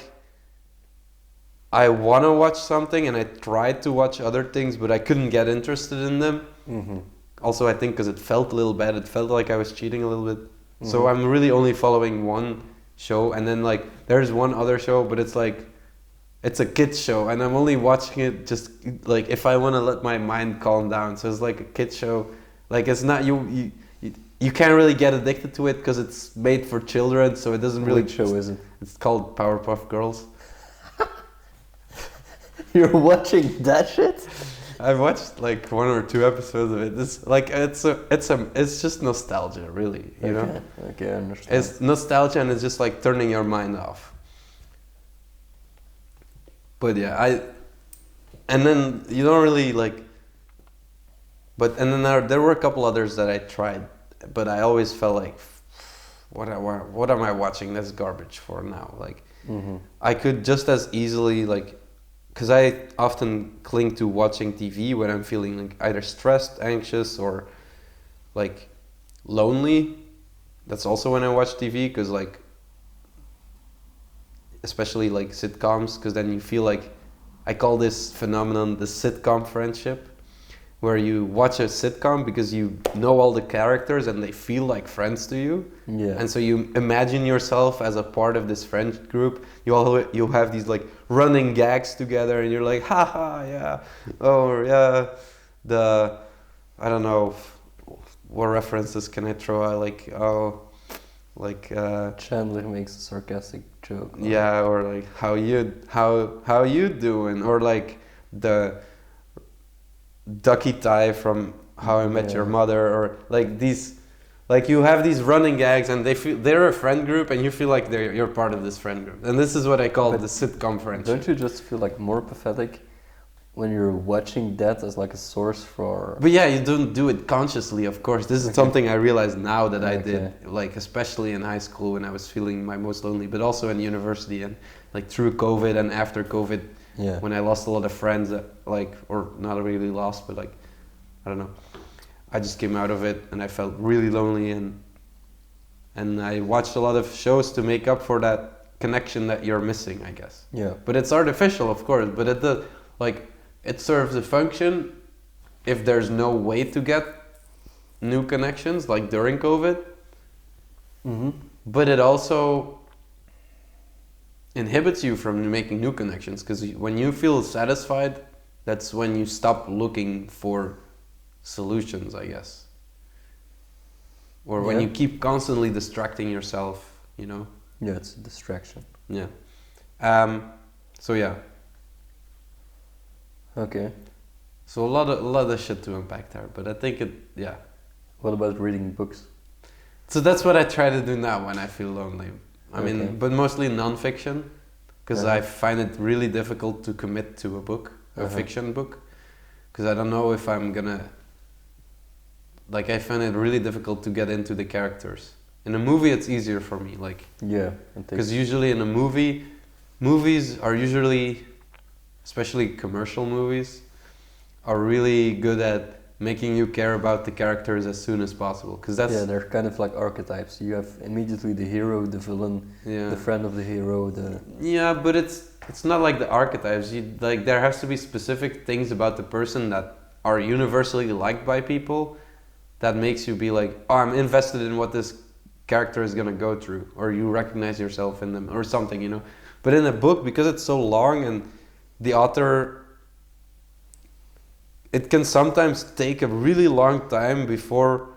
I want to watch something and I tried to watch other things, but I couldn't get interested in them. Mm-hmm. Also, I think because it felt a little bad, it felt like I was cheating a little bit. Mm-hmm. So I'm really only following one show, and then like there's one other show, but it's like it's a kids show, and I'm only watching it just like if I want to let my mind calm down. So it's like a kids show, like it's not you can't really get addicted to it because it's made for children, so it doesn't really. What show is it? It's called Powerpuff Girls. You're watching that shit? I've watched like 1 or 2 episodes of it. It's like it's just nostalgia, really. You know. Okay, I understand. It's nostalgia, and it's just like turning your mind off. But yeah, and then you don't really like. And then there were a couple others that I tried, but I always felt like, what am I watching this garbage for now? Like, Mm-hmm. I could just as easily like, because I often cling to watching TV when I'm feeling like either stressed, anxious, or like lonely. That's also when I watch TV, because like, especially like sitcoms, because then you feel like, I call this phenomenon the sitcom friendship, where you watch a sitcom because you know all the characters and they feel like friends to you. Yeah. And so you imagine yourself as a part of this friend group. You have these like running gags together, and you're like, haha, yeah, oh yeah, I don't know, what references can I throw out? Like, Chandler makes a sarcastic joke. yeah, or like how you doing, or like the Ducky Tie from How I Met Your Mother, or like these, like you have these running gags, and they're a friend group, and you feel like you're part of this friend group, and this is what I call the sitcom friendship. Don't you just feel like more pathetic when you're watching that as like a source for? But yeah, you don't do it consciously, of course. This is something I realize now that I did, like especially in high school when I was feeling my most lonely, but also in university and like through COVID and after COVID. Yeah. When I lost a lot of friends, or not really lost, but like, I don't know. I just came out of it and I felt really lonely, and I watched a lot of shows to make up for that connection that you're missing, I guess. Yeah. But it's artificial, of course, but it serves a function if there's no way to get new connections, like during COVID. Mm-hmm. But it also inhibits you from making new connections, because when you feel satisfied, that's when you stop looking for solutions, I guess. Or when you keep constantly distracting yourself, you know. Yeah, it's a distraction. Yeah. So yeah. Okay. So a lot of shit to unpack there, but I think What about reading books? So that's what I try to do now when I feel lonely. I mean, but mostly non-fiction, because I find it really difficult to commit to a book, a fiction book, because I don't know if I'm gonna. Like, I find it really difficult to get into the characters. In a movie, it's easier for me, like. Yeah. Because usually in a movie, movies are usually, especially commercial movies, are really good at making you care about the characters as soon as possible, because that's they're kind of like archetypes. You have immediately the hero, the villain, the friend of the hero, but it's it's not like the archetypes. Like there has to be specific things about the person that are universally liked by people that makes you be like, oh, I'm invested in what this character is gonna go through, or you recognize yourself in them, or something, you know. But in a book, because it's so long and the author, it can sometimes take a really long time before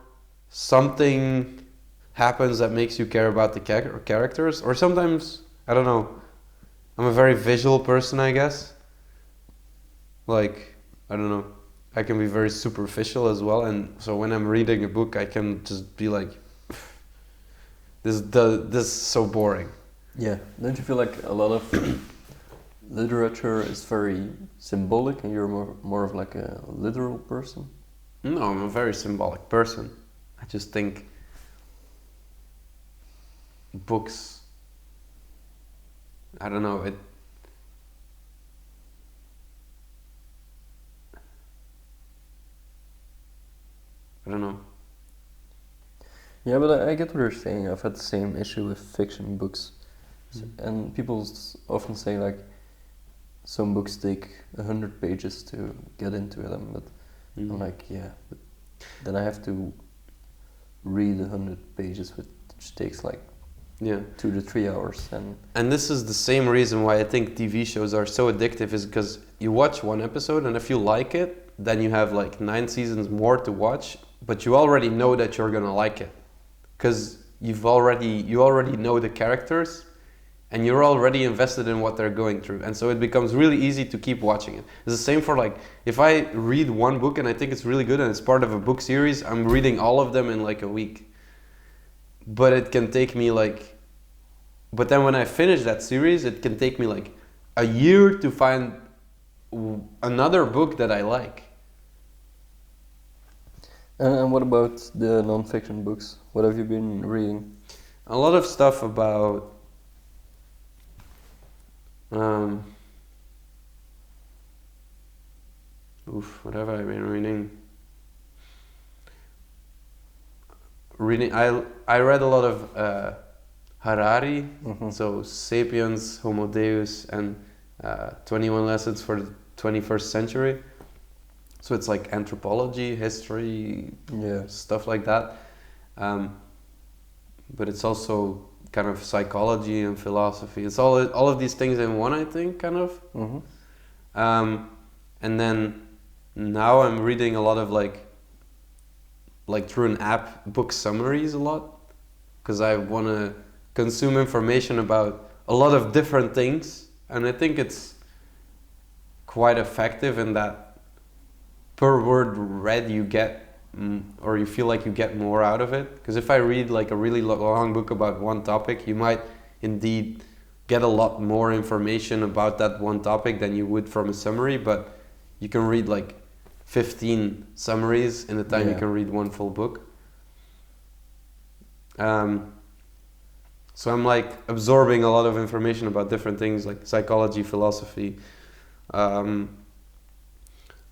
something happens that makes you care about the characters, or sometimes, I don't know, I'm a very visual person, I guess. Like, I don't know, I can be very superficial as well, and so when I'm reading a book, I can just be like, this is so boring. Yeah, don't you feel like a lot of literature is very symbolic and you're more of like a literal person? No, I'm a very symbolic person. I just think books, I don't know, I don't know. Yeah, but I get what you're saying. I've had the same issue with fiction books. And people often say like some books take 100 pages to get into them, but I'm like, yeah, but then I have to read 100 pages, which takes like 2 to 3 hours. And this is the same reason why I think TV shows are so addictive, is because you watch one episode and if you like it, then you have like 9 seasons more to watch, but you already know that you're gonna like it, because you already know the characters and you're already invested in what they're going through, and so it becomes really easy to keep watching it. It's the same for like, if I read one book and I think it's really good and it's part of a book series, I'm reading all of them in like a week. But it can take me like, but then when I finish that series, it can take me like a year to find another book that I like. And what about the non-fiction books? What have you been reading? A lot of stuff about what have I been reading? I read a lot of Harari, so Sapiens, Homo Deus, and 21 Lessons for the 21st Century. So it's like anthropology, history, stuff like that. But it's also kind of psychology and philosophy. It's all of these things in one, I think, kind of. And then now I'm reading a lot of like through an app, book summaries a lot, because I want to consume information about a lot of different things, and I think it's quite effective in that per word read you get, or you feel like you get more out of it. Because if I read like a really long book about one topic, you might indeed get a lot more information about that one topic than you would from a summary, but you can read like 15 summaries in the time you can read one full book. So I'm like absorbing a lot of information about different things like psychology, philosophy,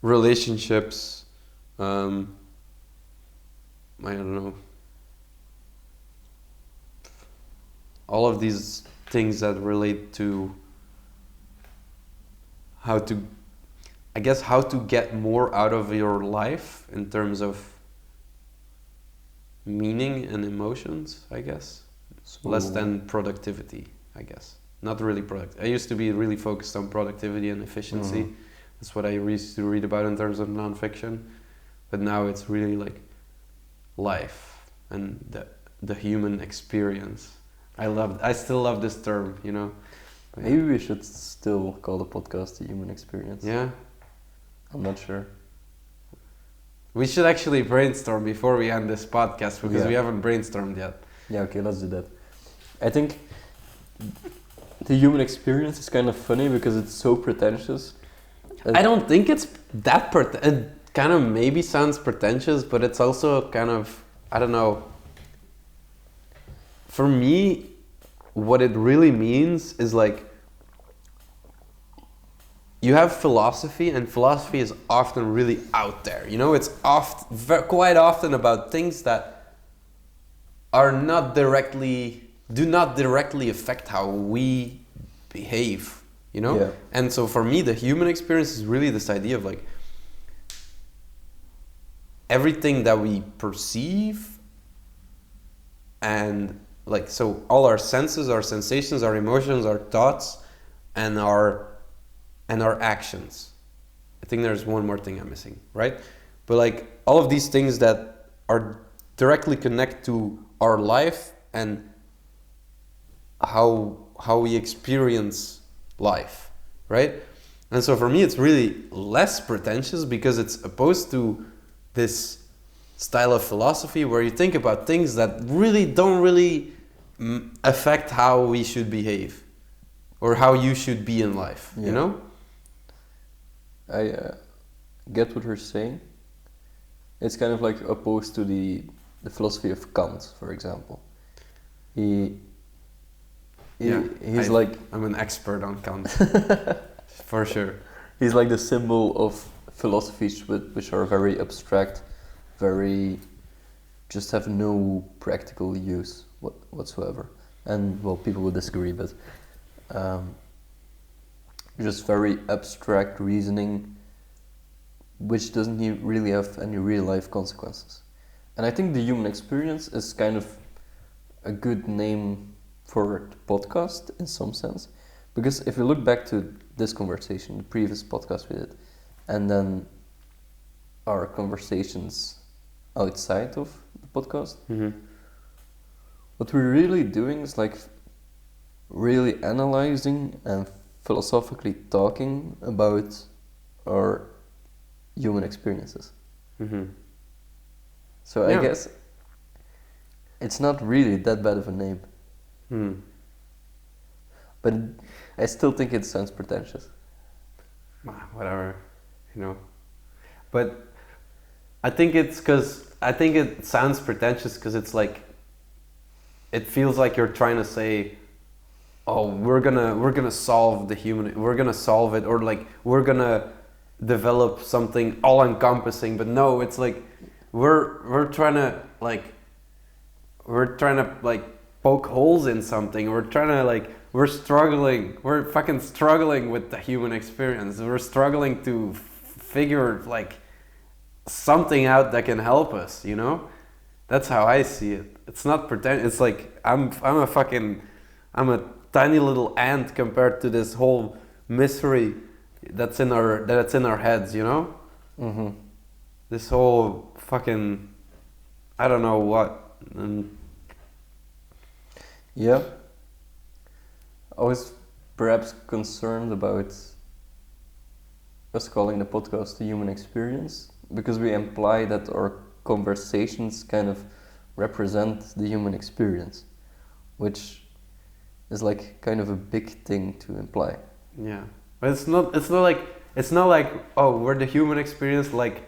relationships, I don't know, all of these things that relate to how to get more out of your life in terms of meaning and emotions, I guess. So less than productivity, I guess. Not really I used to be really focused on productivity and efficiency. That's what I used to read about in terms of nonfiction. But now it's really like life and the human experience. I still love this term, you know. Maybe we should still call the podcast the human experience. Yeah. I'm not sure. We should actually brainstorm before we end this podcast, because we haven't brainstormed yet. Yeah, okay, let's do that. I think the human experience is kind of funny because it's so pretentious. I don't think it's that it kind of maybe sounds pretentious, but it's also kind of, I don't know. For me, what it really means is like, you have philosophy, and philosophy is often really out there. You know, it's quite often about things that do not directly affect how we behave you know? Yeah. And so for me, the human experience is really this idea of like everything that we perceive, and like, so all our senses, our sensations, our emotions, our thoughts, and our actions. I think there's one more thing I'm missing, right? But like all of these things that are directly connected to our life and how we experience life, right? And so for me, it's really less pretentious because it's opposed to this style of philosophy where you think about things that really don't really affect how we should behave or how you should be in life, you know? I get what you're saying. It's kind of like opposed to the philosophy of Kant, for example. He's like... I'm an expert on Kant, for sure. He's like the symbol of philosophies which are very abstract, very... just have no practical use whatsoever. And, well, people would disagree, but... just very abstract reasoning which doesn't really have any real life consequences. And I think the human experience is kind of a good name for the podcast in some sense, because if you look back to this conversation, the previous podcast we did, and then our conversations outside of the podcast, what we're really doing is like really analyzing and philosophically talking about our human experiences. So I guess it's not really that bad of a name. But I still think it sounds pretentious. Whatever, you know. But I think it sounds pretentious because it's like, it feels like you're trying to say, oh, we're gonna solve we're gonna solve it, or like we're gonna develop something all encompassing. But no, it's like we're trying to poke holes in something. We're fucking struggling with the human experience. We're struggling to figure like something out that can help us, you know? That's how I see it. It's not pretend. It's like I'm a tiny little ant compared to this whole mystery that's in our heads, you know? This whole fucking, I don't know what. Yeah. I was perhaps concerned about us calling the podcast the human experience, because we imply that our conversations kind of represent the human experience, which is like kind of a big thing to imply. Yeah, but it's not like oh, we're the human experience, like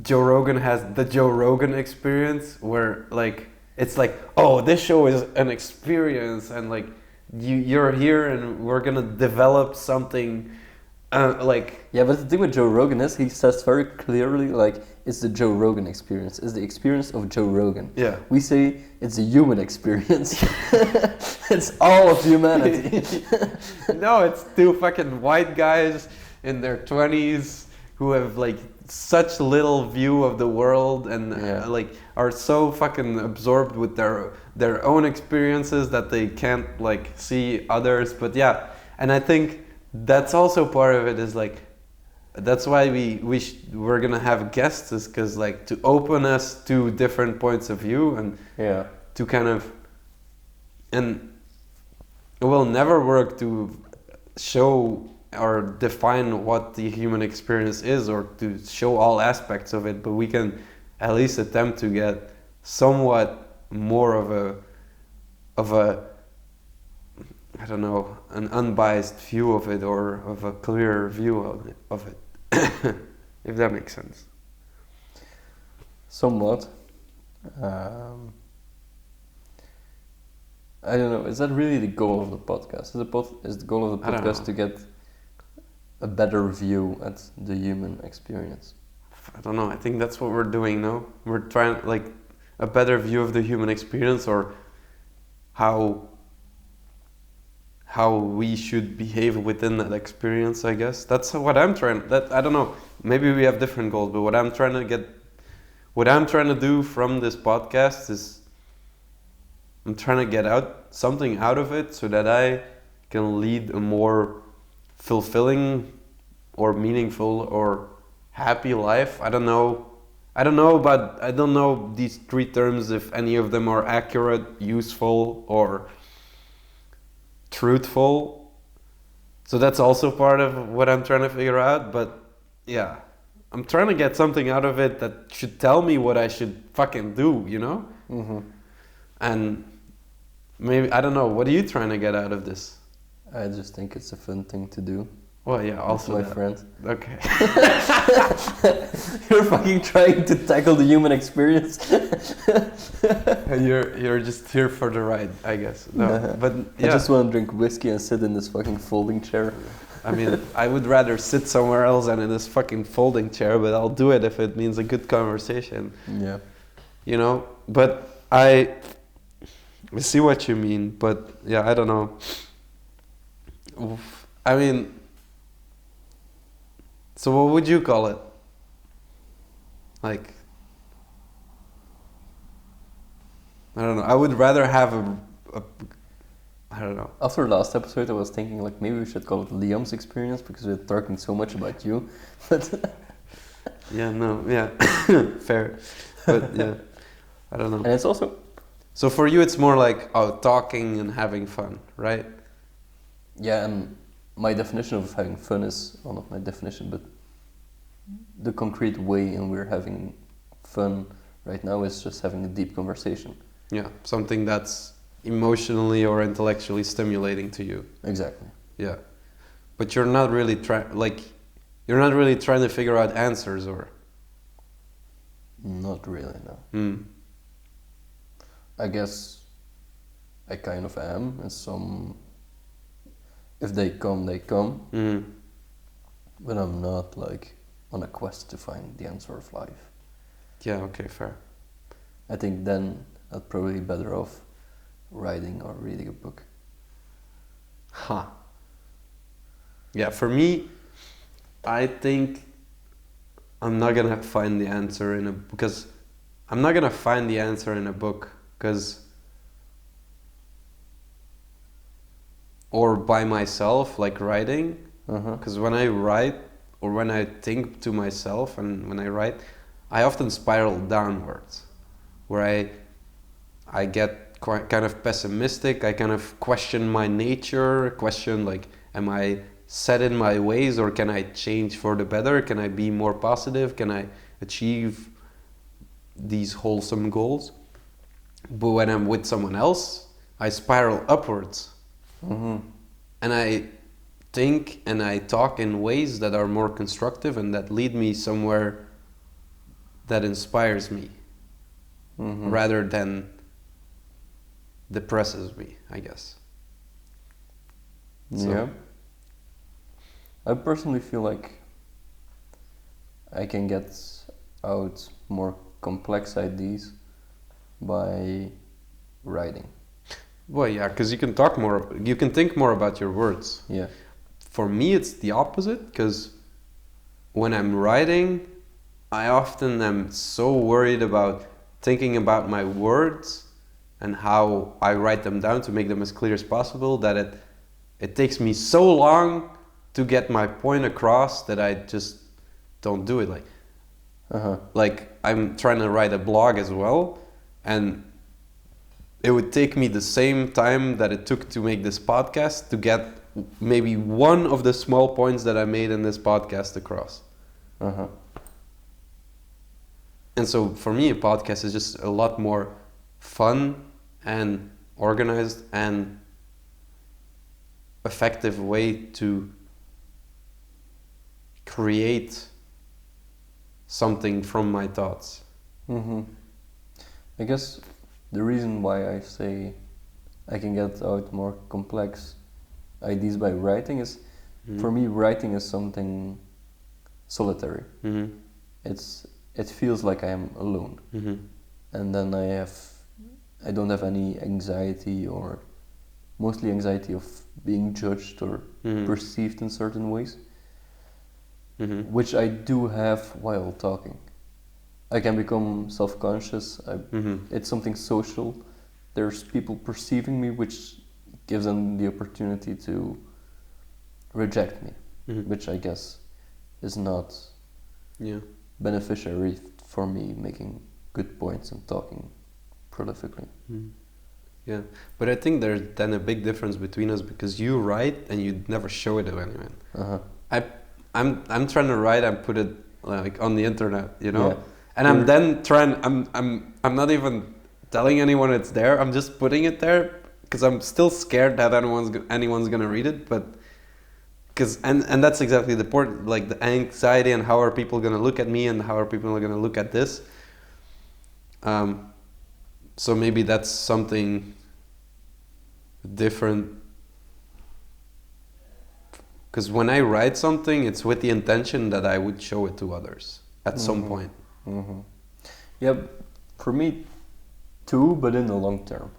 Joe Rogan has the Joe Rogan experience, where like it's like, oh, this show is an experience, and like you're here and we're gonna develop something. Yeah, but the thing with Joe Rogan is he says very clearly, like, it's the Joe Rogan experience, it's the experience of Joe Rogan. Yeah. We say it's a human experience. It's all of humanity. No, it's two fucking white guys in their 20s who have like such little view of the world and like are so fucking absorbed with their own experiences that they can't like see others. But yeah, and I think that's also part of it, is like, that's why we're gonna have guests, is because like to open us to different points of view and to kind of, and it will never work to show or define what the human experience is or to show all aspects of it, but we can at least attempt to get somewhat more of a I don't know, an unbiased view of it, or of a clear view of it, if that makes sense. Somewhat. I don't know, is that really the goal of the podcast? Is the goal of the podcast to get a better view at the human experience? I don't know, I think that's what we're doing now. We're trying, like, a better view of the human experience, or how how we should behave within that experience, I guess. That's what I'm trying, that, I don't know, maybe we have different goals, but what I'm trying to do from this podcast is I'm trying to get something out of it so that I can lead a more fulfilling or meaningful or happy life. I don't know these three terms, if any of them are accurate, useful, or truthful. So that's also part of what I'm trying to figure out. But yeah, I'm trying to get something out of it that should tell me what I should fucking do, you know? Mm-hmm. And maybe, I don't know, what are you trying to get out of this? I just think it's a fun thing to do. Well, yeah, also my friend. Okay. You're fucking trying to tackle the human experience. You're just here for the ride, I guess. No, but yeah. I just want to drink whiskey and sit in this fucking folding chair. I mean, I would rather sit somewhere else than in this fucking folding chair, but I'll do it if it means a good conversation. Yeah. You know, but I see what you mean, but yeah, I don't know. I mean, so what would you call it? Like, I don't know. I would rather have I don't know. After last episode, I was thinking like maybe we should call it Liam's experience because we're talking so much about you. But yeah, no, yeah, fair. But yeah, I don't know. And it's also... So for you, it's more like, talking and having fun, right? Yeah, and my definition of having fun is, well, not my definition, but the concrete way in we're having fun right now is just having a deep conversation. Yeah, something that's emotionally or intellectually stimulating to you. Exactly. Yeah, but you're not really trying to figure out answers, or? Not really, no. Hmm. I guess I kind of am, and some... If they come, they come. Mm. But I'm not like on a quest to find the answer of life. Yeah, okay, fair. I think then I'd probably be better off writing or reading a book. Huh. Yeah, for me, I think I'm not gonna find the answer in a book because or by myself, like writing. Because when I write or when I think to myself and when I write, I often spiral downwards, where I get kind of pessimistic. I kind of question my nature, question like, am I set in my ways or can I change for the better? Can I be more positive? Can I achieve these wholesome goals? But when I'm with someone else, I spiral upwards. Mm-hmm. And I think and I talk in ways that are more constructive and that lead me somewhere that inspires me, Mm-hmm. rather than depresses me, I guess. So. Yeah. I personally feel like I can get out more complex ideas by writing. Well, yeah, because you can think more about your words. Yeah. For me, it's the opposite, because when I'm writing, I often am so worried about thinking about my words and how I write them down to make them as clear as possible that it takes me so long to get my point across that I just don't do it. Like I'm trying to write a blog as well, and it would take me the same time that it took to make this podcast to get maybe one of the small points that I made in this podcast across. And so for me, a podcast is just a lot more fun and organized and effective way to create something from my thoughts. Mm-hmm. I guess the reason why I say I can get out more complex ideas by writing is, for me, writing is something solitary. Mm-hmm. It feels like I am alone, Mm-hmm. and then I don't have any anxiety or mostly anxiety of being judged or perceived in certain ways, which I do have while talking. I can become self-conscious. It's something social. There's people perceiving me, which gives them the opportunity to reject me, which I guess is not beneficiary for me making good points and talking prolifically. Yeah, but I think there's then a big difference between us because you write and you never show it to anyone. I'm trying to write and put it like on the internet, you know, and I'm then trying. I'm not even telling anyone it's there. I'm just putting it there because I'm still scared that anyone's gonna read it. But because and that's exactly the point, like the anxiety and how are people gonna look at me and how are people gonna look at this. So maybe that's something different. Because when I write something, it's with the intention that I would show it to others at some point. Yeah, for me too, but in the long term.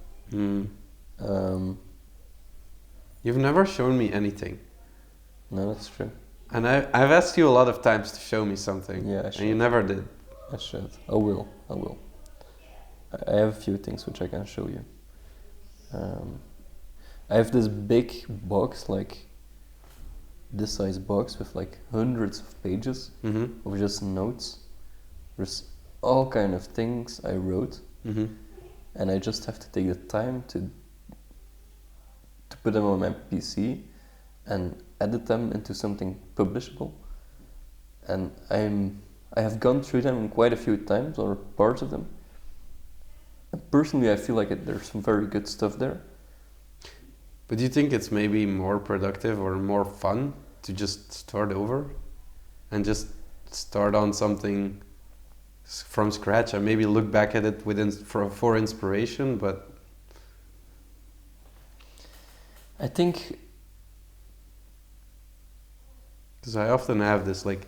You've never shown me anything. No, that's true. And I've asked you a lot of times to show me something. Yeah, I should. And you never did. I should. I will. I have a few things which I can show you. I have this big box, like this size box with like hundreds of pages of just notes. There's all kind of things I wrote, and I just have to take the time to put them on my PC and edit them into something publishable. And I have gone through them quite a few times, or parts of them. And personally, I feel like there's some very good stuff there. But do you think it's maybe more productive or more fun to just start over and just start on something from scratch and maybe look back at it for inspiration? But I think, because I often have this, like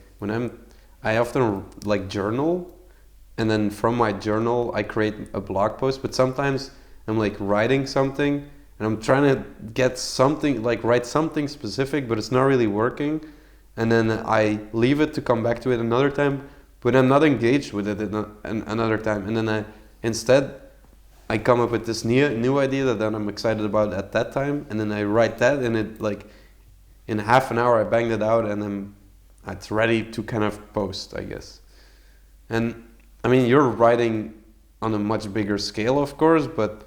I often like journal, and then from my journal I create a blog post, but sometimes I'm like writing something and I'm trying to get something, like write something specific, but it's not really working, and then I leave it to come back to it another time, but I'm not engaged with it another time, and then instead I come up with this new idea that then I'm excited about at that time, and then I write that, and it like in half an hour I banged it out, and then it's ready to kind of post, I guess. And I mean, you're writing on a much bigger scale, of course, but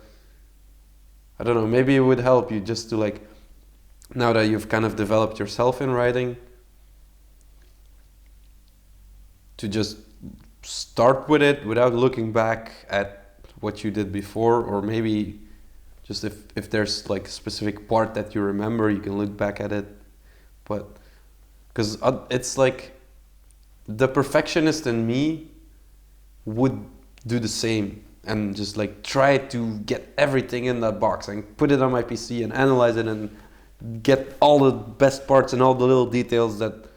I don't know, maybe it would help you just to like, now that you've kind of developed yourself in writing, to just start with it without looking back at what you did before, or maybe just if there's like a specific part that you remember, you can look back at it. But because it's like the perfectionist in me would do the same and just like try to get everything in that box and put it on my PC and analyze it and get all the best parts and all the little details that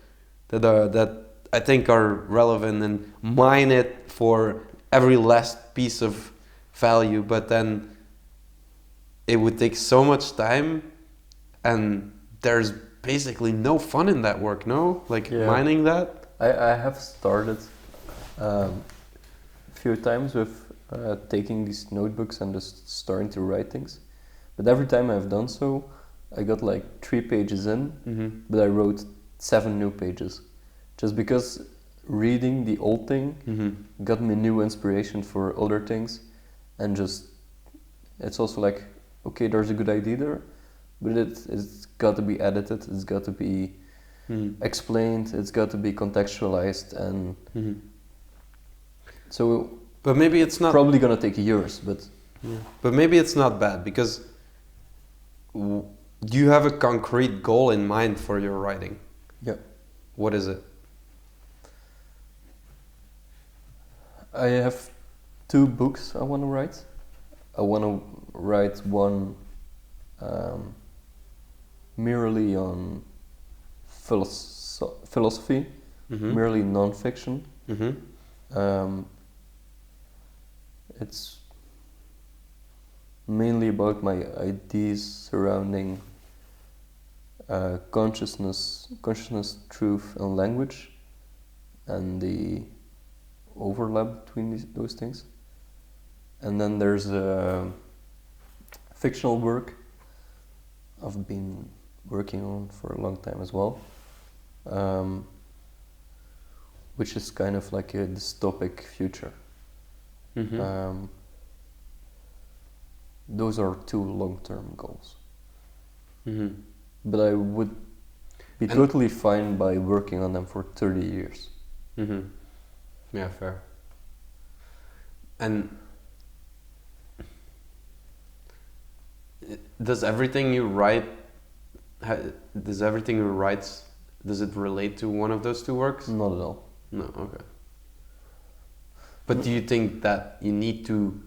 I think are relevant and mine it for every last piece of value. But then it would take so much time, and there's basically no fun in that work, no? Like mining that? I have started a few times with taking these notebooks and just starting to write things. But every time I've done so, I got like 3 pages in, but I wrote 7 new pages. Just because reading the old thing got me new inspiration for other things, and just, it's also like, okay, there's a good idea there, but it's got to be edited, it's got to be explained, it's got to be contextualized, and so but maybe it's not probably gonna take years, but but maybe it's not bad, because you have a concrete goal in mind for your writing. Yeah. What is it? I have 2 books I want to write. I want to write one merely on philosophy, merely non-fiction. mainly about my ideas surrounding consciousness, truth, and language, and the overlap between those things. And then there's a fictional work I've been working on for a long time as well, which is kind of like a dystopic future. Mm-hmm. Those are two long-term goals. Mm-hmm. But I would be totally fine by working on them for 30 years. Mm-hmm. Yeah, fair. And does everything you write, does everything you write, does it relate to one of those two works? Not at all. No, okay. But do you think that you need to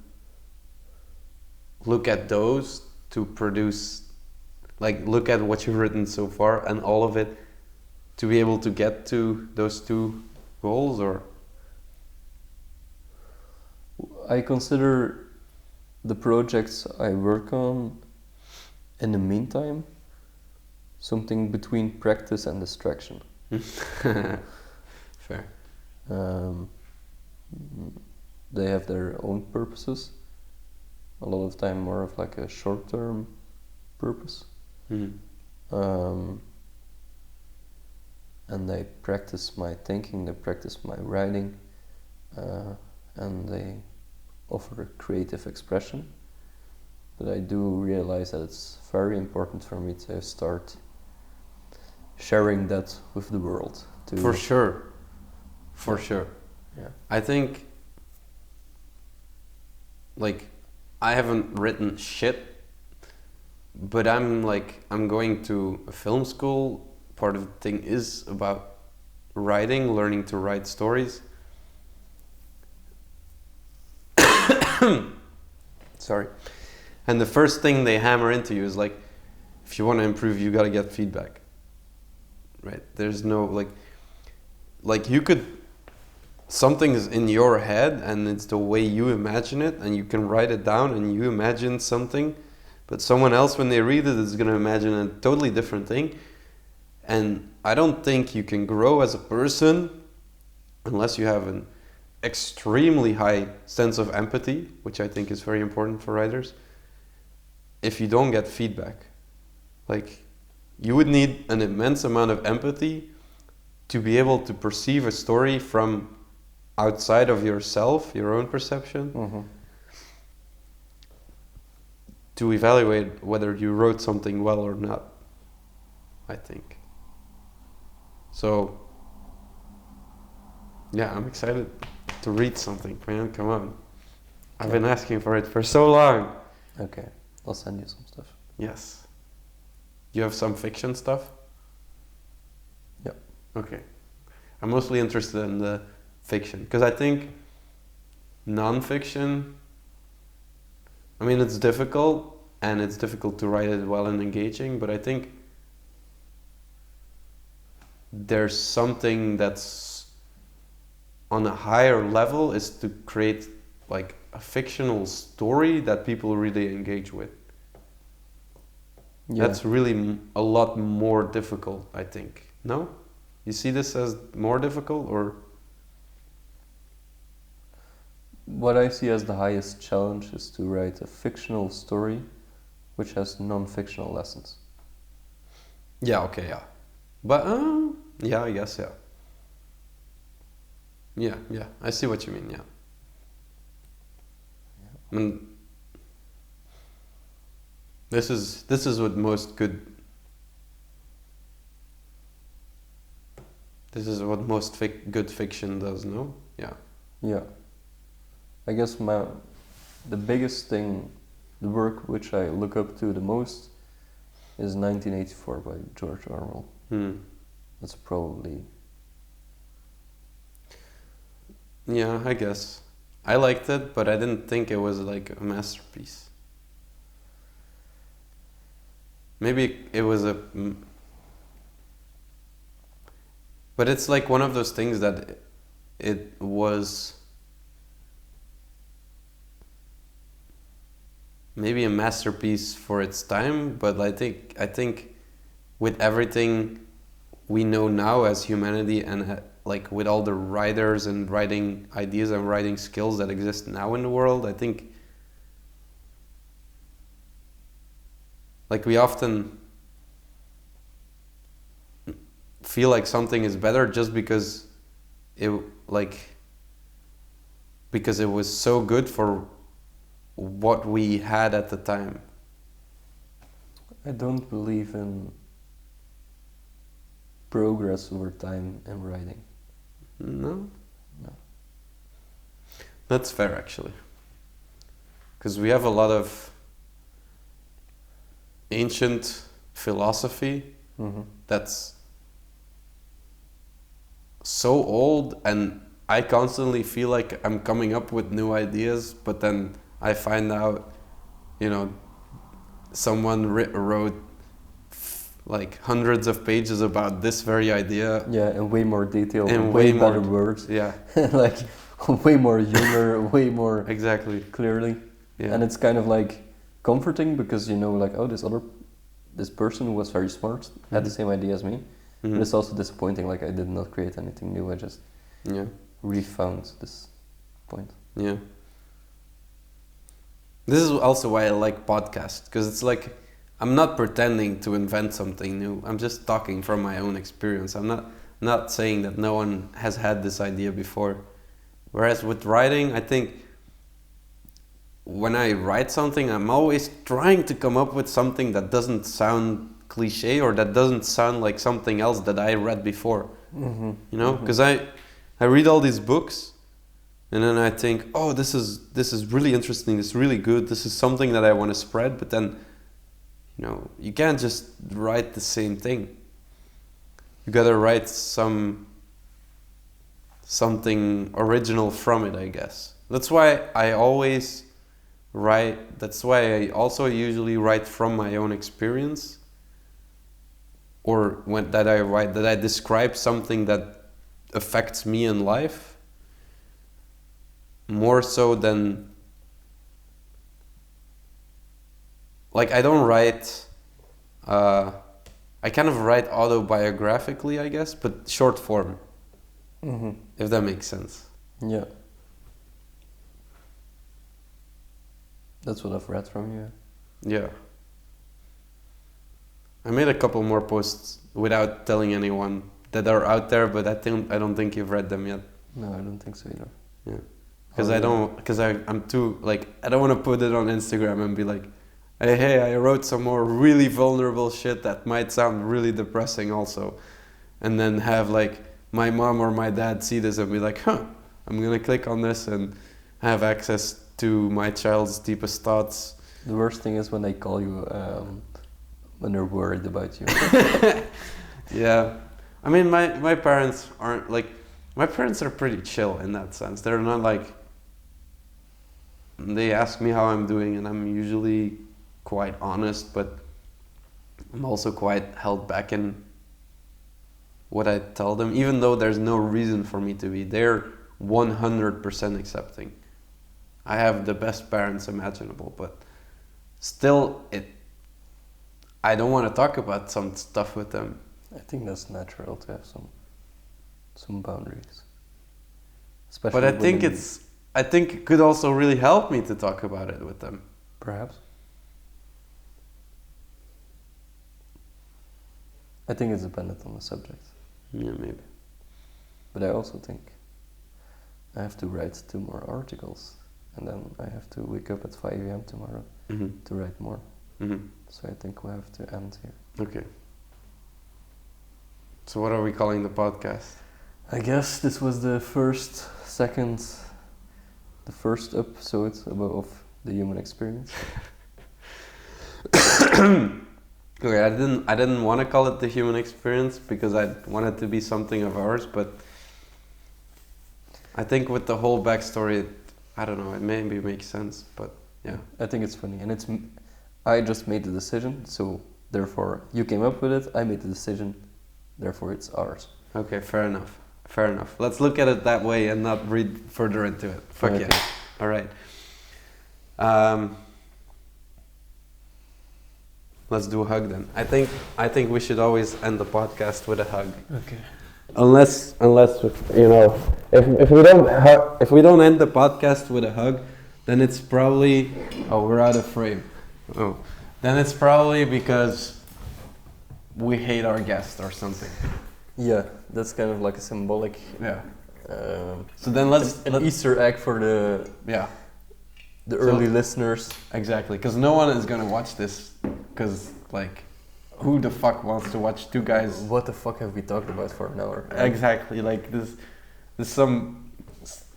look at those to produce, like look at what you've written so far and all of it to be able to get to those two goals, or? I consider the projects I work on in the meantime something between practice and distraction. Fair. They have their own purposes. A lot of the time more of like a short-term purpose. Mm-hmm. And they practice my thinking, they practice my writing, and they offer a creative expression. But I do realize that it's very important for me to start sharing that with the world. For sure. For sure. Yeah. I think, like, I haven't written shit, but I'm going to a film school. Part of the thing is about writing, learning to write stories. Sorry. And the first thing they hammer into you is like, if you want to improve, you got to get feedback. Right? There's no like you could, something is in your head and it's the way you imagine it, and you can write it down and you imagine something, but someone else when they read it is going to imagine a totally different thing. And I don't think you can grow as a person unless you have an extremely high sense of empathy, which I think is very important for writers, if you don't get feedback. Like, you would need an immense amount of empathy to be able to perceive a story from outside of yourself, your own perception, Mm-hmm. to evaluate whether you wrote something well or not, I think. So, yeah, I'm excited to read something, man, come on. I've been asking for it for so long. Okay, I'll send you some stuff. Yes. You have some fiction stuff? Yep. Okay. I'm mostly interested in the fiction, because I think non-fiction, I mean, it's difficult, and it's difficult to write it well and engaging, but I think there's something that's on a higher level, is to create like a fictional story that people really engage with. Yeah. That's really a lot more difficult, I think. No? You see this as more difficult, or? What I see as the highest challenge is to write a fictional story which has non-fictional lessons. Yeah, okay, yeah. But, yeah, I guess, yeah. Yeah, I see what you mean, yeah. I mean, this is what most good, this is what most good fiction does, no? Yeah. Yeah. I guess the biggest thing, the work which I look up to the most is 1984 by George Orwell. That's probably... Yeah, I guess. I liked it, but I didn't think it was like a masterpiece. Maybe it was a... But it's like one of those things that it was maybe a masterpiece for its time, but I think with everything we know now as humanity, and like with all the writers and writing ideas and writing skills that exist now in the world, I think like we often feel like something is better just because it because it was so good for what we had at the time. I don't believe in progress over time in writing. No? No. That's fair, actually. Because we have a lot of ancient philosophy that's so old, and I constantly feel like I'm coming up with new ideas, but then I find out, someone wrote like hundreds of pages about this very idea. Yeah, and way more detail, and way more better words. Yeah. Like way more humor, way more exactly clearly. Yeah. And it's kind of like comforting because like, oh, this person who was very smart had the same idea as me. But it's also disappointing, like I did not create anything new, I just refound this point. Yeah. This is also why I like podcasts, because it's like I'm not pretending to invent something new. I'm just talking from my own experience. I'm not saying that no one has had this idea before. Whereas with writing, I think when I write something, I'm always trying to come up with something that doesn't sound cliche or that doesn't sound like something else that I read before. Because I read all these books and then I think, oh, this is really interesting, this is really good, this is something that I want to spread, but then you can't just write the same thing. You gotta write something original from it, I guess. That's why I always write, that's why I also usually write from my own experience, or that I describe something that affects me in life, more so than like I don't write I kind of write autobiographically, I guess, but short form. If that makes sense. Yeah. That's what I've read from you. Yeah. I made a couple more posts without telling anyone that are out there, but I don't think you've read them yet. No, I don't think so either. Yeah. Because I'm too, like, I don't want to put it on Instagram and be like, hey, I wrote some more really vulnerable shit that might sound really depressing also. And then have like my mom or my dad see this and be like, I'm gonna click on this and have access to my child's deepest thoughts. The worst thing is when they call you when they're worried about you. Yeah. I mean, my parents aren't like, my parents are pretty chill in that sense. They're not like, they ask me how I'm doing and I'm usually quite honest, but I'm also quite held back in what I tell them, even though there's no reason for me to be. They're 100% accepting. I have the best parents imaginable, but still, I don't want to talk about some stuff with them. I think that's natural to have some boundaries. Especially but I think it could also really help me to talk about it with them. Perhaps. I think it's dependent on the subject. Yeah, maybe. But I also think I have to write 2 more articles, and then I have to wake up at 5 a.m. tomorrow to write more. So I think we have to end here. Okay. So what are we calling the podcast? I guess this was the first episode of the human experience. Okay, I didn't want to call it the human experience because I wanted to be something of ours, but I think with the whole backstory, I don't know, it maybe makes sense, but yeah. I think it's funny, and I just made the decision, so therefore you came up with it, I made the decision, therefore it's ours. Okay, fair enough. Let's look at it that way and not read further into it. Fuck okay. Yeah. All right. let's do a hug then. I think we should always end the podcast with a hug. Okay. Unless you know, if we don't end the podcast with a hug, then it's probably we're out of frame. Oh, then it's probably because we hate our guest or something. Yeah, that's kind of like a symbolic. Yeah. So then let's Easter egg for the early listeners. Exactly, because no one is gonna watch this, because like, who the fuck wants to watch two guys? What the fuck have we talked about for an hour? Exactly, like there's some,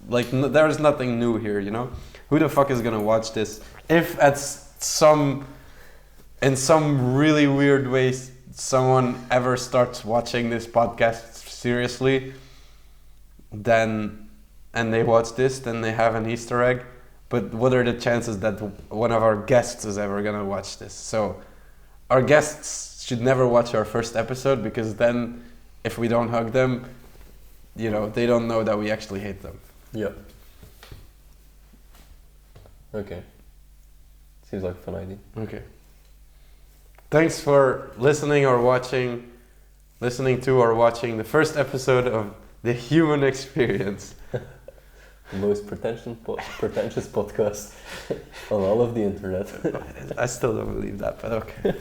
like there is nothing new here, you know. Who the fuck is gonna watch this? If in some really weird way someone ever starts watching this podcast seriously, then and they watch this, then they have an Easter egg. But what are the chances that one of our guests is ever gonna watch this? So our guests should never watch our first episode, because then if we don't hug them, you know, they don't know that we actually hate them. Yeah. Okay. Seems like a fun idea. Okay. Thanks for listening to or watching the first episode of The Human Experience. The most pretentious podcast on all of the internet. I still don't believe that, but okay.